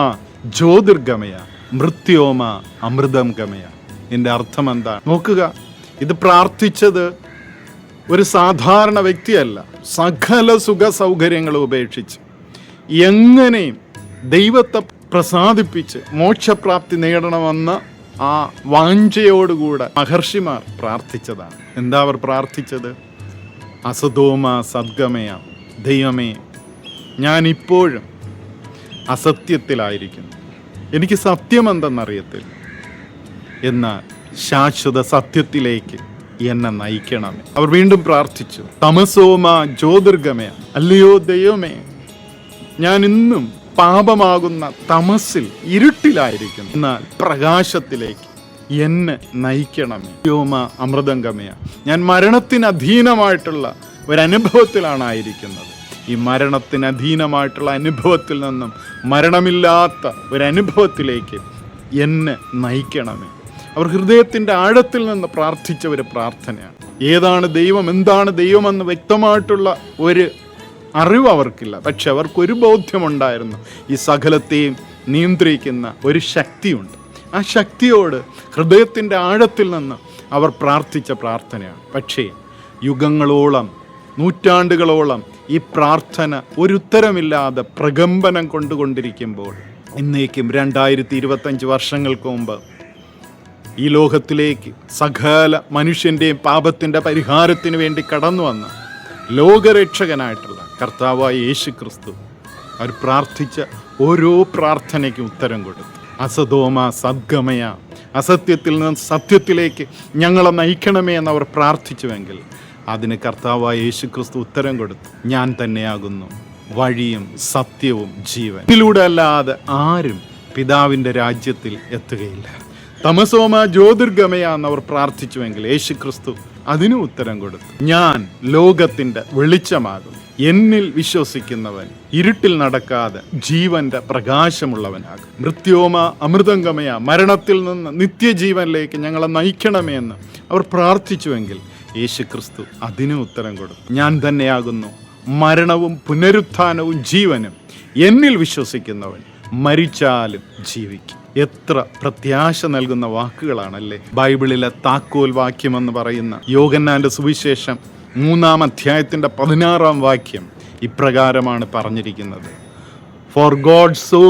ജ്യോതിർഗമയ, മൃത്യോമ അമൃതം ഗമയ. ഇതിൻ്റെ അർത്ഥം എന്താ നോക്കുക. ഇത് പ്രാർത്ഥിച്ചത് ഒരു സാധാരണ വ്യക്തിയല്ല. സകല സുഖ സൗകര്യങ്ങൾ ഉപേക്ഷിച്ച് എങ്ങനെയും ദൈവത്തെ പ്രസാദിപ്പിച്ച് മോക്ഷപ്രാപ്തി നേടണമെന്ന ആ വാഞ്ചയോടുകൂടെ മഹർഷിമാർ പ്രാർത്ഥിച്ചതാണ്. എന്താ അവർ പ്രാർത്ഥിച്ചത്? അസതോമ സദ്ഗമയ, ദൈവമേ, ഞാനിപ്പോഴും അസത്യത്തിലായിരിക്കുന്നു, എനിക്ക് സത്യമെന്തെന്നറിയത്തില്ല, എന്നാൽ ശാശ്വത സത്യത്തിലേക്ക് എന്നെ നയിക്കണമേ. അവർ വീണ്ടും പ്രാർത്ഥിച്ചു, തമസോമ ജ്യോതിർഗമയ, അല്ലയോ ദൈവമേ, ഞാൻ ഇന്നും പാപമാകുന്ന തമസിൽ ഇരുട്ടിലായിരിക്കുന്നു, എന്നാൽ പ്രകാശത്തിലേക്ക് എന്നെ നയിക്കണമേ. വ്യോമ അമൃതം ഗമയ, ഞാൻ മരണത്തിന് അധീനമായിട്ടുള്ള ഒരനുഭവത്തിലാണ് ആയിരിക്കുന്നത്. ഈ മരണത്തിന് അധീനമായിട്ടുള്ള അനുഭവത്തിൽ നിന്നും മരണമില്ലാത്ത ഒരനുഭവത്തിലേക്ക് എന്നെ നയിക്കണമേ. അവർ ഹൃദയത്തിൻ്റെ ആഴത്തിൽ നിന്ന് പ്രാർത്ഥിച്ച ഒരു പ്രാർത്ഥനയാണ്. ഏതാണ് ദൈവം, എന്താണ് ദൈവമെന്ന് വ്യക്തമായിട്ടുള്ള ഒരു അറിവ് അവർക്കില്ല. പക്ഷെ അവർക്കൊരു ബോധ്യമുണ്ടായിരുന്നു, ഈ സകലത്തെയും നിയന്ത്രിക്കുന്ന ഒരു ശക്തിയുണ്ട്. ആ ശക്തിയോട് ഹൃദയത്തിൻ്റെ ആഴത്തിൽ നിന്ന് അവർ പ്രാർത്ഥിച്ച പ്രാർത്ഥനയാണ്. പക്ഷേ യുഗങ്ങളോളം, നൂറ്റാണ്ടുകളോളം ഈ പ്രാർത്ഥന ഒരു ഉത്തരമില്ലാതെ പ്രകമ്പനം കൊണ്ടുകൊണ്ടിരിക്കുമ്പോൾ ഇന്നേക്കും 2025 വർഷങ്ങൾക്ക് മുമ്പ് ഈ ലോകത്തിലേക്ക് സകല മനുഷ്യൻ്റെയും പാപത്തിൻ്റെ പരിഹാരത്തിന് വേണ്ടി കടന്നു വന്ന ലോകരക്ഷകനായിട്ടുള്ള കർത്താവായ യേശു ക്രിസ്തു അവർ പ്രാർത്ഥിച്ച ഓരോ പ്രാർത്ഥനയ്ക്കും ഉത്തരം കൊടുത്തു. അസതോമ സദ്ഗമയ, അസത്യത്തിൽ നിന്ന് സത്യത്തിലേക്ക് ഞങ്ങളെ നയിക്കണമേ എന്നവർ പ്രാർത്ഥിച്ചുവെങ്കിൽ അതിന് കർത്താവായ യേശു ക്രിസ്തു ഉത്തരം കൊടുത്തു, ഞാൻ തന്നെയാകുന്നു വഴിയും സത്യവും ജീവൻ, ഇതിലൂടെ അല്ലാതെ ആരും പിതാവിൻ്റെ രാജ്യത്തിൽ എത്തുകയില്ല. തമസോമ ജ്യോതിർഗമയ എന്നവർ പ്രാർത്ഥിച്ചുവെങ്കിൽ യേശു ക്രിസ്തു അതിനും ഉത്തരം കൊടുത്തു, ഞാൻ ലോകത്തിൻ്റെ വെളിച്ചമാകും, എന്നിൽ വിശ്വസിക്കുന്നവൻ ഇരുട്ടിൽ നടക്കാതെ ജീവന്റെ പ്രകാശമുള്ളവനാകും. മൃത്യോമ അമൃതംഗമയ, മരണത്തിൽ നിന്ന് നിത്യജീവനിലേക്ക് ഞങ്ങളെ നയിക്കണമേ എന്ന് അവർ പ്രാർത്ഥിച്ചുവെങ്കിൽ യേശു ക്രിസ്തു അതിനും ഉത്തരം കൊടുത്തു, ഞാൻ തന്നെയാകുന്നു മരണവും പുനരുത്ഥാനവും ജീവനും, എന്നിൽ വിശ്വസിക്കുന്നവൻ മരിച്ചാലും ജീവിക്കും. എത്ര പ്രത്യാശ നൽകുന്ന വാക്കുകളാണല്ലേ. ബൈബിളിലെ താക്കോൽ വാക്യമെന്ന് പറയുന്ന യോഹന്നാന്റെ സുവിശേഷം 3-ാം അധ്യായത്തിൻ്റെ 16-ാം വാക്യം ഇപ്രകാരമാണ് പറഞ്ഞിരിക്കുന്നത്, for God so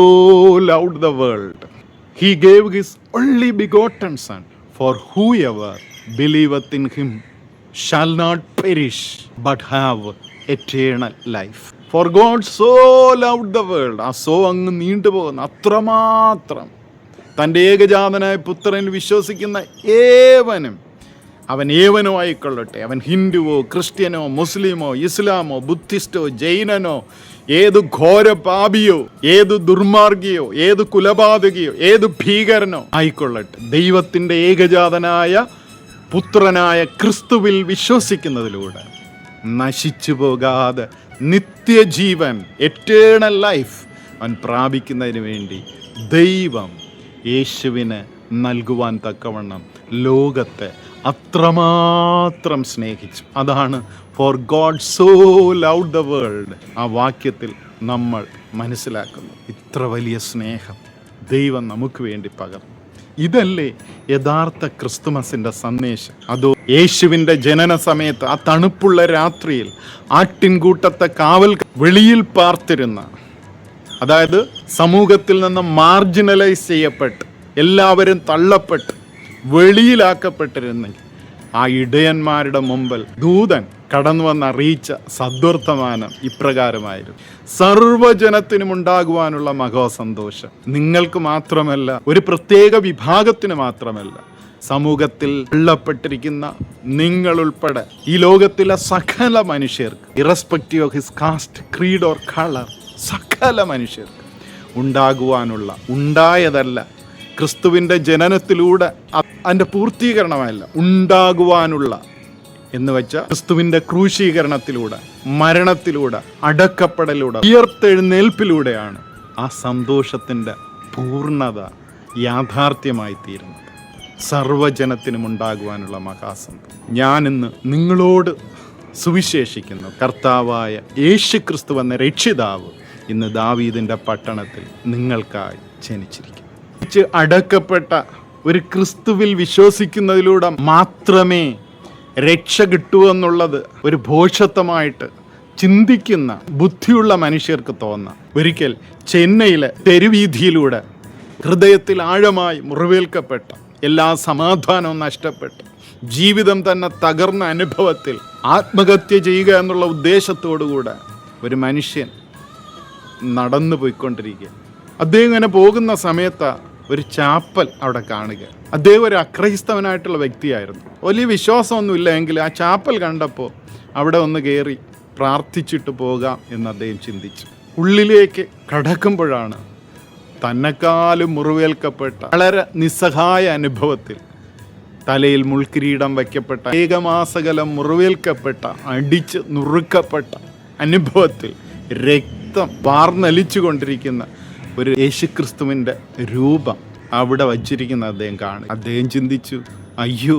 loved the world he gave his only begotten son for whoever believeth in him shall not perish but have eternal life. For God so loved the world, ആ സോ അങ്ങ് നീണ്ടുപോകുന്ന അത്രമാത്രം തൻ്റെ ഏകജാതനായ പുത്രനിൽ വിശ്വസിക്കുന്ന ഏവനും, അവൻ ഏവനോ ആയിക്കൊള്ളട്ടെ, അവൻ ഹിന്ദുവോ ക്രിസ്ത്യനോ മുസ്ലിമോ ഇസ്ലാമോ ബുദ്ധിസ്റ്റോ ജൈനനോ ഏത് ഘോര പാപിയോ ഏത് ദുർമാർഗിയോ ഏത് കുലപാതകിയോ ഏത് ഭീകരനോ ആയിക്കൊള്ളട്ടെ, ദൈവത്തിൻ്റെ ഏകജാതനായ പുത്രനായ ക്രിസ്തുവിൽ വിശ്വസിക്കുന്നതിലൂടെ നശിച്ചു പോകാതെ നിത്യജീവൻ, എറ്റേണൽ ലൈഫ് അവൻ പ്രാപിക്കുന്നതിന് വേണ്ടി ദൈവം യേശുവിന് നൽകുവാൻ തക്കവണ്ണം ലോകത്തെ അത്രമാത്രം സ്നേഹിച്ചു. അതാണ് four God so loved the world. ആ വാക്യത്തിൽ നമ്മൾ മനസ്സിലാക്കുന്നു, ഇത്ര വലിയ സ്നേഹം ദൈവം നമുക്ക് വേണ്ടി പകർന്നു. ഇതല്ലേ യഥാർത്ഥ ക്രിസ്തുമസിൻ്റെ സന്ദേശം? അതോ യേശുവിൻ്റെ ജനന സമയത്ത് ആ തണുപ്പുള്ള രാത്രിയിൽ ആട്ടിൻകൂട്ടത്തെ കാവൽ വെളിയിൽ പാർത്തിരുന്ന, അതായത് സമൂഹത്തിൽ നിന്ന് മാർജിനലൈസ് ചെയ്യപ്പെട്ട് എല്ലാവരും തള്ളപ്പെട്ട് വെളിയിലാക്കപ്പെട്ടിരുന്നെങ്കിൽ ആ ഇടയന്മാരുടെ മുമ്പിൽ ദൂതൻ കടന്നു വന്ന് അറിയിച്ച സദ്വർത്തമാനം ഇപ്രകാരമായിരുന്നു, സർവ്വജനത്തിനും ഉണ്ടാകുവാനുള്ള മഹാസന്തോഷം നിങ്ങൾക്ക് മാത്രമല്ല, ഒരു പ്രത്യേക വിഭാഗത്തിന് മാത്രമല്ല, സമൂഹത്തിൽ തള്ളപ്പെട്ടിരിക്കുന്ന നിങ്ങളുൾപ്പെടെ ഈ ലോകത്തിലെ സകല മനുഷ്യർക്ക്, irrespective of his caste creed or colour, സകല മനുഷ്യർക്ക് ഉണ്ടാകുവാനുള്ള, ഉണ്ടായതല്ല ക്രിസ്തുവിൻ്റെ ജനനത്തിലൂടെ അതിൻ്റെ പൂർത്തീകരണമല്ല, ഉണ്ടാകുവാനുള്ള എന്ന് വെച്ചാൽ ക്രിസ്തുവിൻ്റെ ക്രൂശീകരണത്തിലൂടെ, മരണത്തിലൂടെ, അടക്കപ്പെടലൂടെ, ഉയർത്തെഴുന്നേൽപ്പിലൂടെയാണ് ആ സന്തോഷത്തിൻ്റെ പൂർണ്ണത യാഥാർത്ഥ്യമായി തീരുന്നത്. സർവജനത്തിനും ഉണ്ടാകുവാനുള്ള മഹാസന്തോഷം. ഞാനിന്ന് നിങ്ങളോട് സുവിശേഷിക്കുന്നു. കർത്താവായ യേശുക്രിസ്തു എന്ന രക്ഷിതാവ് ഇന്ന് ദാവീദിൻ്റെ പട്ടണത്തിൽ നിങ്ങൾക്കായി ജനിച്ചിരിക്കുന്നു. അടക്കപ്പെട്ട ഒരു ക്രിസ്തുവിൽ വിശ്വസിക്കുന്നതിലൂടെ മാത്രമേ രക്ഷ കിട്ടൂ എന്നുള്ളത് ഒരു ഭോഷത്വമായിട്ട് ചിന്തിക്കുന്ന ബുദ്ധിയുള്ള മനുഷ്യർക്ക് തോന്നാം. ഒരിക്കൽ ചെന്നൈയിലെ തെരുവീഥിയിലൂടെ ഹൃദയത്തിൽ ആഴമായി മുറിവേൽക്കപ്പെട്ട, എല്ലാ സമാധാനവും നഷ്ടപ്പെട്ട്, ജീവിതം തന്നെ തകർന്ന അനുഭവത്തിൽ ആത്മഹത്യ ചെയ്യുക എന്നുള്ള ഉദ്ദേശത്തോടുകൂടെ ഒരു മനുഷ്യൻ നടന്നു പോയിക്കൊണ്ടിരിക്കുക. അദ്ദേഹം ഇങ്ങനെ പോകുന്ന സമയത്ത് ഒരു ചാപ്പൽ അവിടെ കാണുക. അദ്ദേഹം ഒരു അക്രൈസ്തവനായിട്ടുള്ള വ്യക്തിയായിരുന്നു. വലിയ വിശ്വാസമൊന്നുമില്ല എങ്കിൽ ആ ചാപ്പൽ കണ്ടപ്പോൾ അവിടെ ഒന്ന് കയറി പ്രാർത്ഥിച്ചിട്ട് പോകാം എന്ന് അദ്ദേഹം ചിന്തിച്ചു. ഉള്ളിലേക്ക് കടക്കുമ്പോഴാണ് തന്നെക്കാളും മുറിവേൽക്കപ്പെട്ട, വളരെ നിസ്സഹായ അനുഭവത്തിൽ തലയിൽ മുൾക്കിരീടം വയ്ക്കപ്പെട്ട, ഏകമാസകലം മുറിവേൽക്കപ്പെട്ട, അടിച്ച് നുറുക്കപ്പെട്ട അനുഭവത്തിൽ രക്തം വാർന്നലിച്ചു കൊണ്ടിരിക്കുന്ന ഒരു യേശുക്രിസ്തുവിൻ്റെ രൂപം അവിടെ വച്ചിരിക്കുന്ന അദ്ദേഹം കാണും. അദ്ദേഹം ചിന്തിച്ചു, അയ്യോ,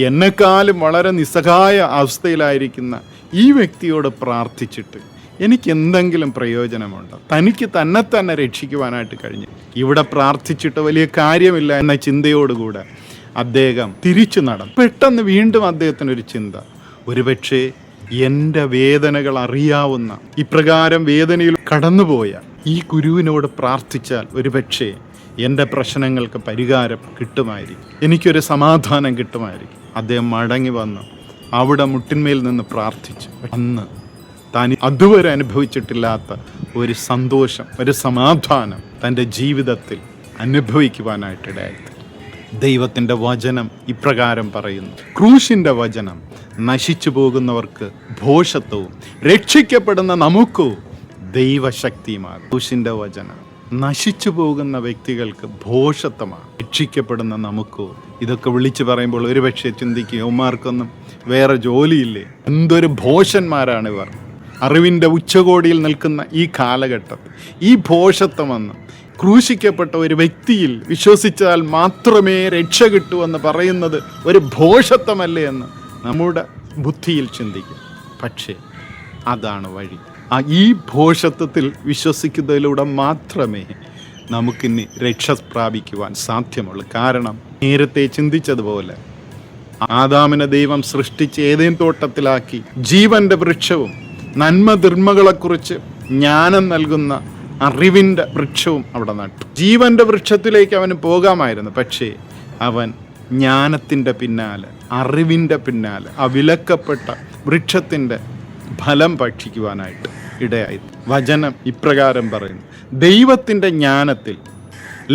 എന്നെക്കാളും വളരെ നിസ്സഹായ അവസ്ഥയിലായിരിക്കുന്ന ഈ വ്യക്തിയോട് പ്രാർത്ഥിച്ചിട്ട് എനിക്ക് എന്തെങ്കിലും പ്രയോജനമുണ്ടോ? തനിക്ക് തന്നെ രക്ഷിക്കുവാനായിട്ട് കഴിഞ്ഞു. ഇവിടെ പ്രാർത്ഥിച്ചിട്ട് വലിയ കാര്യമില്ല എന്ന ചിന്തയോടുകൂടെ അദ്ദേഹം തിരിച്ചു നടന്നു. പെട്ടെന്ന് വീണ്ടും അദ്ദേഹത്തിനൊരു ചിന്ത, ഒരുപക്ഷെ എൻ്റെ വേദനകൾ അറിയാവുന്ന, ഇപ്രകാരം വേദനയിൽ കടന്നുപോയ ഈ ഗുരുവിനോട് പ്രാർത്ഥിച്ചാൽ ഒരുപക്ഷെ എൻ്റെ പ്രശ്നങ്ങൾക്ക് പരിഹാരം കിട്ടുമായിരിക്കും, എനിക്കൊരു സമാധാനം കിട്ടുമായിരിക്കും. അദ്ദേഹം മടങ്ങി വന്ന് അവിടെ മുട്ടിന്മേൽ നിന്ന് പ്രാർത്ഥിച്ചു. അന്ന് താൻ അതുവരെ അനുഭവിച്ചിട്ടില്ലാത്ത ഒരു സന്തോഷം, ഒരു സമാധാനം തൻ്റെ ജീവിതത്തിൽ അനുഭവിക്കുവാനായിട്ടിടയായി. ദൈവത്തിൻ്റെ വചനം ഇപ്രകാരം പറയുന്നു, ക്രൂശിൻ്റെ വചനം നശിച്ചു പോകുന്നവർക്ക് ഭോഷത്വവും രക്ഷിക്കപ്പെടുന്ന നമുക്കോ ദൈവശക്തിയുമാണ്. ക്രൂശിൻ്റെ വചനം നശിച്ചു പോകുന്ന വ്യക്തികൾക്ക് ഭോഷത്വമാണ്, രക്ഷിക്കപ്പെടുന്ന നമുക്കോ. ഇതൊക്കെ വിളിച്ചു പറയുമ്പോൾ ഒരുപക്ഷെ ചിന്തിക്കുക, ഉമ്മാർക്കൊന്നും വേറെ ജോലിയില്ലേ, എന്തൊരു ഭോഷന്മാരാണിവർ. അറിവിൻ്റെ ഉച്ചകോടിയിൽ നിൽക്കുന്ന ഈ കാലഘട്ടത്തിൽ ഈ ഭോഷത്വമെന്ന് ക്രൂശിക്കപ്പെട്ട ഒരു വ്യക്തിയിൽ വിശ്വസിച്ചാൽ മാത്രമേ രക്ഷ കിട്ടൂ എന്ന് പറയുന്നത് ഒരു ഭോഷത്വമല്ലേ എന്ന് നമ്മുടെ ബുദ്ധിയിൽ ചിന്തിക്കും. പക്ഷേ അതാണ് വഴി. ഈ ഭോഷത്വത്തിൽ വിശ്വസിക്കുന്നതിലൂടെ മാത്രമേ നമുക്കിനി രക്ഷ പ്രാപിക്കുവാൻ സാധ്യമുള്ളൂ. കാരണം നേരത്തെ ചിന്തിച്ചതുപോലെ ആദാമിനെ ദൈവം സൃഷ്ടിച്ച് ഏതേൻ തോട്ടത്തിലാക്കി ജീവന്റെ വൃക്ഷവും നന്മ തിന്മകളെക്കുറിച്ച് ജ്ഞാനം നൽകുന്ന അറിവിൻ്റെ വൃക്ഷവും അവിടെ നട്ടു. ജീവന്റെ വൃക്ഷത്തിലേക്ക് അവന് പോകാമായിരുന്നു, പക്ഷേ അവൻ ജ്ഞാനത്തിൻ്റെ പിന്നാലെ, അറിവിൻ്റെ പിന്നാലെ, ആ വിലക്കപ്പെട്ട വൃക്ഷത്തിൻ്റെ ഫലം ഭക്ഷിക്കുവാനായിട്ട് ഇടയായി. വചനം ഇപ്രകാരം പറയുന്നു, ദൈവത്തിൻ്റെ ജ്ഞാനത്തിൽ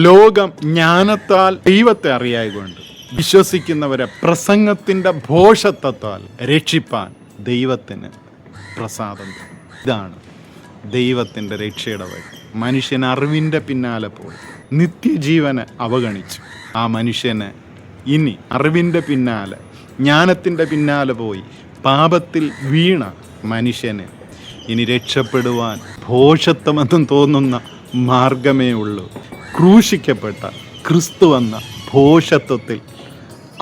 ലോകം ജ്ഞാനത്താൽ ദൈവത്തെ അറിയായതുകൊണ്ട് വിശ്വസിക്കുന്നവരെ പ്രസംഗത്തിൻ്റെ ഭോഷത്വത്താൽ രക്ഷിപ്പാൻ ദൈവത്തിന് പ്രസാദം. ഇതാണ് ദൈവത്തിൻ്റെ രക്ഷയുടെ വഴി. മനുഷ്യൻ അറിവിൻ്റെ പിന്നാലെ പോയി നിത്യജീവനെ അവഗണിച്ചു. ആ മനുഷ്യന് ഇനി അറിവിൻ്റെ പിന്നാലെ, ജ്ഞാനത്തിൻ്റെ പിന്നാലെ പോയി പാപത്തിൽ വീണ മനുഷ്യന് ഇനി രക്ഷപ്പെടുവാൻ ഭോഷത്വമെന്നും തോന്നുന്ന മാർഗമേ ഉള്ളൂ. ക്രൂശിക്കപ്പെട്ട ക്രിസ്തു എന്ന ഭോഷത്വത്തിൽ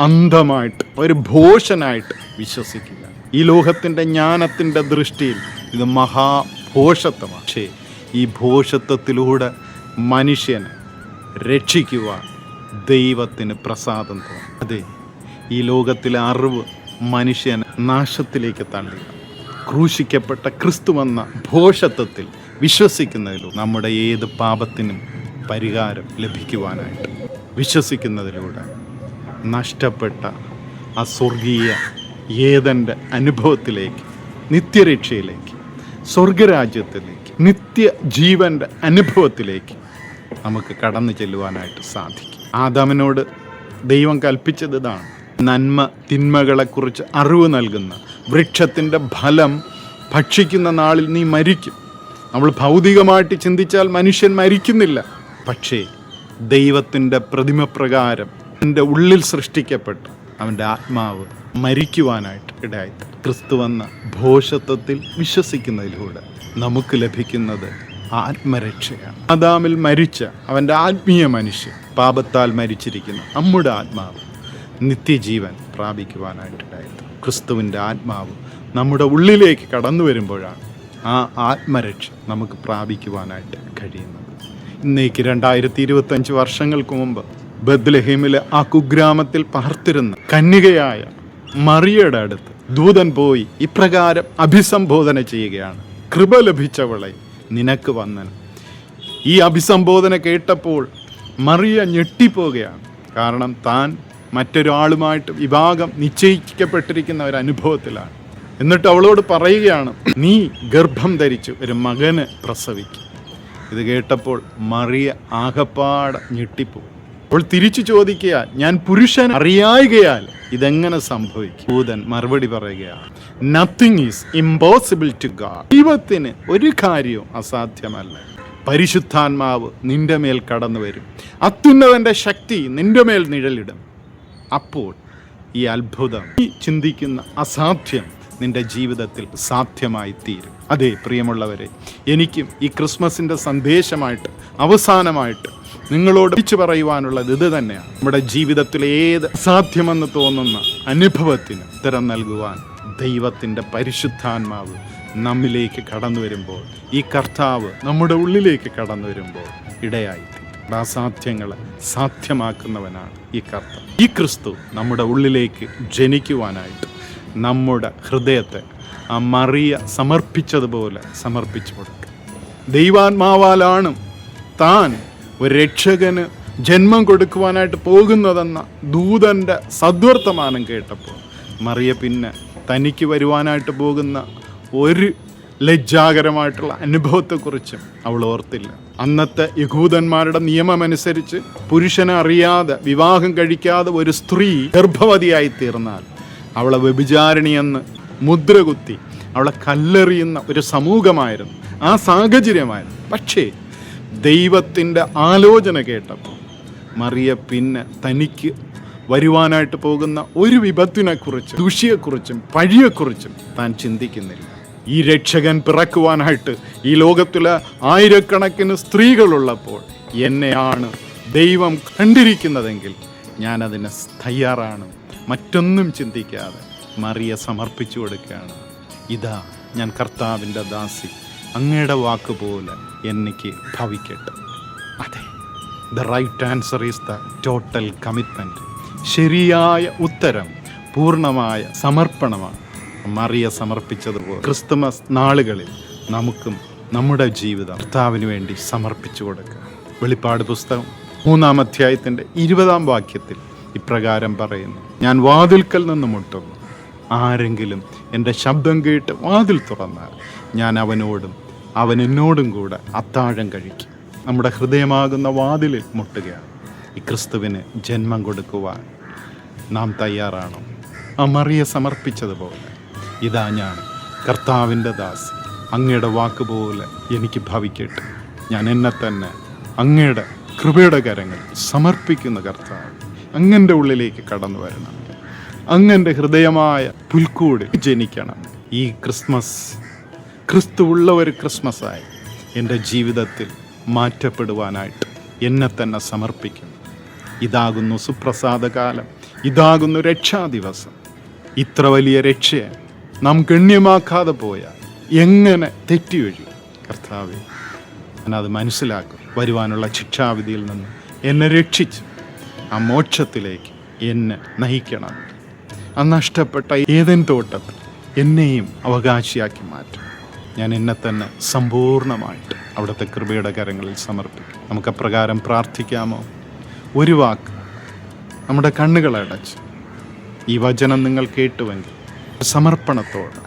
അന്ധമായിട്ട്, ഒരു ഭോഷനായിട്ട് വിശ്വസിക്കുക. ഈ ലോകത്തിൻ്റെ ജ്ഞാനത്തിൻ്റെ ദൃഷ്ടിയിൽ ഇത് മഹാഭോഷത്വമാണ്. പക്ഷേ ഈ ഭോഷത്വത്തിലൂടെ മനുഷ്യനെ രക്ഷിക്കുവാൻ ദൈവത്തിന് പ്രസാദം തോന്നും. അതെ, ഈ ലോകത്തിലെ അറിവ് മനുഷ്യനെ നാശത്തിലേക്ക് തള്ളുക. ക്രൂശിക്കപ്പെട്ട ക്രിസ്തുവെന്ന ഭോഷത്വത്തിൽ വിശ്വസിക്കുന്നതിലൂടെ നമ്മുടെ ഏത് പാപത്തിനും പരിഹാരം ലഭിക്കുവാനായിട്ട് വിശ്വസിക്കുന്നതിലൂടെ നഷ്ടപ്പെട്ട ആ സ്വർഗീയ ഏതൻ്റെ അനുഭവത്തിലേക്ക്, നിത്യരക്ഷയിലേക്ക്, സ്വർഗരാജ്യത്തിലേക്ക്, നിത്യജീവൻ്റെ അനുഭവത്തിലേക്ക് നമുക്ക് കടന്നു ചെല്ലുവാനായിട്ട് സാധിക്കും. ആദാമിനോട് ദൈവം കൽപ്പിച്ചത് ഇതാണ്, നന്മ തിന്മകളെക്കുറിച്ച് അറിവ് നൽകുന്ന വൃക്ഷത്തിൻ്റെ ഫലം ഭക്ഷിക്കുന്ന നാളിൽ നീ മരിക്കും. നമ്മൾ ഭൗതികമായിട്ട് ചിന്തിച്ചാൽ മനുഷ്യൻ മരിക്കുന്നില്ല, പക്ഷേ ദൈവത്തിൻ്റെ പ്രതിമപ്രകാരം എൻ്റെ ഉള്ളിൽ സൃഷ്ടിക്കപ്പെട്ട അവൻ്റെ ആത്മാവ് മരിക്കുവാനായിട്ട് ഇടയായി. ക്രിസ്തുവെന്ന ഭോഷത്വത്തിൽ വിശ്വസിക്കുന്നതിലൂടെ നമുക്ക് ലഭിക്കുന്നത് ആത്മരക്ഷയാണ്. ആദാമിൽ മരിച്ച അവൻ്റെ ആത്മീയ മനുഷ്യൻ, പാപത്താൽ മരിച്ചിരിക്കുന്ന നമ്മുടെ ആത്മാവ് നിത്യജീവൻ പ്രാപിക്കുവാനായിട്ടായിരുന്നു. ക്രിസ്തുവിൻ്റെ ആത്മാവ് നമ്മുടെ ഉള്ളിലേക്ക് കടന്നു വരുമ്പോഴാണ് ആ ആത്മരക്ഷ നമുക്ക് പ്രാപിക്കുവാനായിട്ട് കഴിയുന്നത്. ഇന്നേക്ക് 2025 വർഷങ്ങൾക്ക് മുമ്പ് ബത്ലഹേമിലെ ആ കുഗ്രാമത്തിൽ പാർത്തിരുന്ന കന്യകയായ മറിയയുടെ അടുത്ത് ദൂതൻ പോയി ഇപ്രകാരം അഭിസംബോധന ചെയ്യുകയാണ്: കൃപ ലഭിച്ചവളെ, നിനക്ക് വന്ദനം. ഈ അഭിസംബോധന കേട്ടപ്പോൾ മറിയ ഞെട്ടിപ്പോവുകയാണ്. കാരണം താൻ മറ്റൊരാളുമായിട്ട് വിവാഹം നിശ്ചയിക്കപ്പെട്ടിരിക്കുന്ന ഒരു അനുഭവത്തിലാണ്. എന്നിട്ട് അവളോട് പറയുകയാണ്, നീ ഗർഭം ധരിച്ചു ഒരു മകന് പ്രസവിക്കും. ഇത് കേട്ടപ്പോൾ മറിയ ആകപ്പാടെ ഞെട്ടിപ്പോയി. അപ്പോൾ തിരിച്ചു ചോദിക്കുക, ഞാൻ പുരുഷൻ അറിയായികയാൽ ഇതെങ്ങനെ സംഭവിക്കും? ദൂതൻ മറുപടി പറയുകയാണ്, nothing is impossible to God. ദൈവത്തിന് ഒരു കാര്യവും അസാധ്യമല്ല. പരിശുദ്ധാത്മാവ് നിന്റെ മേൽ കടന്നു വരും, അത്യുന്നതന്റെ ശക്തി നിന്റെ മേൽ നിഴലിടും. അപ്പോൾ ഈ അത്ഭുതം, ഈ ചിന്തിക്കുന്ന അസാധ്യം നിന്റെ ജീവിതത്തിൽ സാധ്യമായി തീരും. അതെ പ്രിയമുള്ളവരെ, എനിക്കും ഈ ക്രിസ്മസിൻ്റെ സന്ദേശമായിട്ട് അവസാനമായിട്ട് നിങ്ങളോട് വിളിച്ചു പറയുവാനുള്ളത് ഇത് തന്നെയാണ്. നമ്മുടെ ജീവിതത്തിലെ ഏത് അസാധ്യമെന്ന് തോന്നുന്ന അനുഭവത്തിന് ഉത്തരം നൽകുവാൻ ദൈവത്തിൻ്റെ പരിശുദ്ധാത്മാവ് നമ്മിലേക്ക് കടന്നു വരുമ്പോൾ, ഈ കർത്താവ് നമ്മുടെ ഉള്ളിലേക്ക് കടന്നു വരുമ്പോൾ ഇടയായി അസാധ്യങ്ങളെ സാധ്യമാക്കുന്നവനാണ് ഈ കർത്താവ്. ഈ ക്രിസ്തു നമ്മുടെ ഉള്ളിലേക്ക് ജനിക്കുവാനായിട്ട് നമ്മുടെ ഹൃദയത്തെ ആ മറിയ സമർപ്പിച്ചതുപോലെ സമർപ്പിച്ചു കൊടുക്കുക. ദൈവാത്മാവാലാണ് താൻ ഒരു രക്ഷകന് ജന്മം കൊടുക്കുവാനായിട്ട് പോകുന്നതെന്ന ദൂതൻ്റെ സദ്വർത്തമാനം കേട്ടപ്പോൾ മറിയ പിന്നെ തനിക്ക് വരുവാനായിട്ട് പോകുന്ന ഒരു ലജ്ജാകരമായിട്ടുള്ള അനുഭവത്തെക്കുറിച്ചും അവൾ ഓർത്തില്ല. അന്നത്തെ യഹൂദന്മാരുടെ നിയമമനുസരിച്ച് പുരുഷനെ അറിയാതെ വിവാഹം കഴിക്കാതെ ഒരു സ്ത്രീ ഗർഭവതിയായി തീർന്നാൽ അവളെ വ്യഭിചാരിണിയെന്ന് മുദ്രകുത്തി അവളെ കല്ലെറിയുന്ന ഒരു സമൂഹമായിരുന്നു, ആ സാഹചര്യമായിരുന്നു. പക്ഷേ ദൈവത്തിൻ്റെ ആലോചന കേട്ടപ്പോൾ മറിയ പിന്നെ തനിക്ക് വരുവാനായിട്ട് പോകുന്ന ഒരു വിപത്തിനെക്കുറിച്ചും ദുഷിയെക്കുറിച്ചും പഴിയെക്കുറിച്ചും താൻ ചിന്തിക്കുന്നില്ല. ഈ രക്ഷകൻ പിറക്കുവാനായിട്ട് ഈ ലോകത്തിലെ ആയിരക്കണക്കിന് സ്ത്രീകളുള്ളപ്പോൾ എന്നെയാണ് ദൈവം കണ്ടിരിക്കുന്നതെങ്കിൽ ഞാനതിന് തയ്യാറാണ്. മറ്റൊന്നും ചിന്തിക്കാതെ മറിയ സമർപ്പിച്ചു കൊടുക്കുകയാണ്. ഇതാ ഞാൻ കർത്താവിൻ്റെ ദാസി, അങ്ങയുടെ വാക്ക് പോലെ എനിക്ക് ഭവിക്കട്ടെ. അതെ, the right answer is the total commitment. ശരിയായ ഉത്തരം പൂർണ്ണമായ സമർപ്പണമാണ്. മറിയ സമർപ്പിച്ചതുപോലെ ക്രിസ്തുമസ് നാളുകളിൽ നമുക്കും നമ്മുടെ ജീവിതം കർത്താവിന് വേണ്ടി സമർപ്പിച്ചു കൊടുക്കുക. വെളിപ്പാട് പുസ്തകം 3-ാം അധ്യായത്തിൻ്റെ 20-ാം വാക്യത്തിൽ ഇപ്രകാരം പറയുന്നു: ഞാൻ വാതിൽക്കൽ നിന്ന് മുട്ടുന്നു, ആരെങ്കിലും എൻ്റെ ശബ്ദം കേട്ട് വാതിൽ തുറന്നാൽ ഞാൻ അവനോടും അവൻ എന്നോടും കൂടെ അത്താഴം കഴിക്കും. നമ്മുടെ ഹൃദയമാകുന്ന വാതിലിൽ മുട്ടുകയാണ്. ഈ ക്രിസ്തുവിന് ജന്മം കൊടുക്കുവാൻ നാം തയ്യാറാണോ? ആ മറിയ സമർപ്പിച്ചതുപോലെ, ഇതാ ഞാൻ കർത്താവിൻ്റെ ദാസി, അങ്ങയുടെ വാക്കുപോലെ എനിക്ക് ഭവിക്കട്ടെ. ഞാൻ എന്നെ തന്നെ അങ്ങയുടെ കൃപയുടെ കരങ്ങൾ സമർപ്പിക്കുന്ന കർത്താവ്, അങ്ങൻ്റെ ഉള്ളിലേക്ക് കടന്നു വരണം. അങ്ങൻ്റെ ഹൃദയമായ പുൽക്കൂട് ജനിക്കണം. ഈ ക്രിസ്മസ് ക്രിസ്തുവുള്ള ഒരു ക്രിസ്മസായി എൻ്റെ ജീവിതത്തിൽ മാറ്റപ്പെടുവാനായിട്ട് എന്നെ തന്നെ സമർപ്പിക്കുന്നു. ഇതാകുന്നു സുപ്രസാദകാലം, ഇതാകുന്നു രക്ഷാദിവസം. ഇത്ര വലിയ രക്ഷയെ നാം ഗണ്യമാക്കാതെ പോയാൽ എങ്ങനെ തെറ്റിയൊഴി? കർത്താവേ, ഞാനത് മനസ്സിലാക്കും. വരുവാനുള്ള ശിക്ഷാവിധിയിൽ നിന്ന് എന്നെ രക്ഷിച്ച് ആ മോക്ഷത്തിലേക്ക് എന്നെ നയിക്കണം. ആ നഷ്ടപ്പെട്ട ഏദൻ തോട്ടത്തിൽ എന്നെയും അവകാശിയാക്കി മാറ്റും. ഞാൻ എന്നെ തന്നെ സമ്പൂർണ്ണമായിട്ട് അവിടുത്തെ കൃപയുടെ കരങ്ങളിൽ സമർപ്പിക്കും. നമുക്ക് അപ്രകാരം പ്രാർത്ഥിക്കാമോ? ഒരു വാക്ക് നമ്മുടെ കണ്ണുകളടച്ച് ഈ വചനം നിങ്ങൾ കേട്ടുവെങ്കിൽ സമർപ്പണത്തോടെ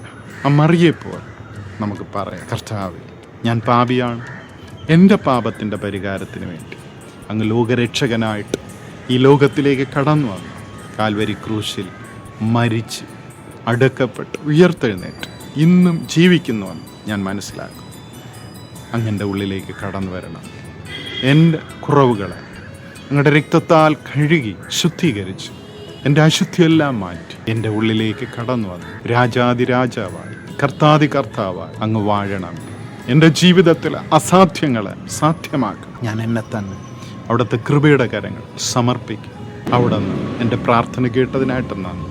ആ മറിയെപ്പോലെ നമുക്ക് പറയാം: കർത്താവേ, ഞാൻ പാപിയാണ്. എൻ്റെ പാപത്തിൻ്റെ പരിഹാരത്തിന് വേണ്ടി അങ്ങ് ലോകരക്ഷകനായിട്ട് ഈ ലോകത്തിലേക്ക് കടന്നു വന്നു. കാൽവരി ക്രൂശിൽ മരിച്ച് അടക്കപ്പെട്ട് ഉയർത്തെഴുന്നേറ്റ് ഇന്നും ജീവിക്കുന്നുവെന്ന് ഞാൻ മനസ്സിലാക്കും. അങ്ങൻ്റെ ഉള്ളിലേക്ക് കടന്നു വരണം. എൻ്റെ കുറവുകളെ അങ്ങയുടെ രക്തത്താൽ കഴുകി ശുദ്ധീകരിച്ച് എൻ്റെ അശുദ്ധിയെല്ലാം മാറ്റി എൻ്റെ ഉള്ളിലേക്ക് കടന്നു വന്നു രാജാതിരാജാവായി കർത്താതി കർത്താവായി അങ്ങ് വാഴണം. എൻ്റെ ജീവിതത്തിൽ അസാധ്യങ്ങളെ സാധ്യമാക്കും. ഞാൻ എന്നെ തന്നെ അവിടുത്തെ കൃപയുടെ കരങ്ങൾ സമർപ്പിക്കും. അവിടെ നിന്ന് എൻ്റെ പ്രാർത്ഥന കേട്ടതിനായിട്ട് നന്ദി.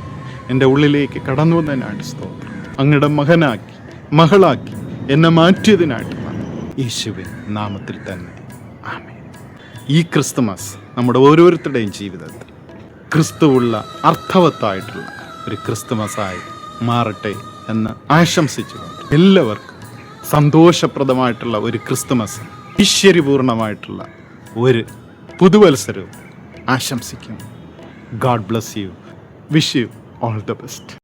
എൻ്റെ ഉള്ളിലേക്ക് കടന്നു വന്നതിനായിട്ട് സ്തോത്രം. അങ്ങയുടെ മകനാക്കി മകളാക്കി എന്നെ മാറ്റിയതിനായിട്ട് നന്ദി. യേശുവിൻ നാമത്തിൽ തന്നെ ആമേൻ. ഈ ക്രിസ്തുമസ് നമ്മുടെ ഓരോരുത്തരുടെയും ജീവിതത്തിൽ ക്രിസ്തുവുള്ള അർത്ഥവത്തായിട്ടുള്ള ഒരു ക്രിസ്തുമസായി മാറട്ടെ എന്ന് ആശംസിച്ചുകൊണ്ട് എല്ലാവർക്കും സന്തോഷപ്രദമായിട്ടുള്ള ഒരു ക്രിസ്തുമസ്, ഐശ്വര്യപൂർണമായിട്ടുള്ള ഒരു പുതുവത്സരവും ആശംസിക്കുന്നു. God bless you. Wish you all the best.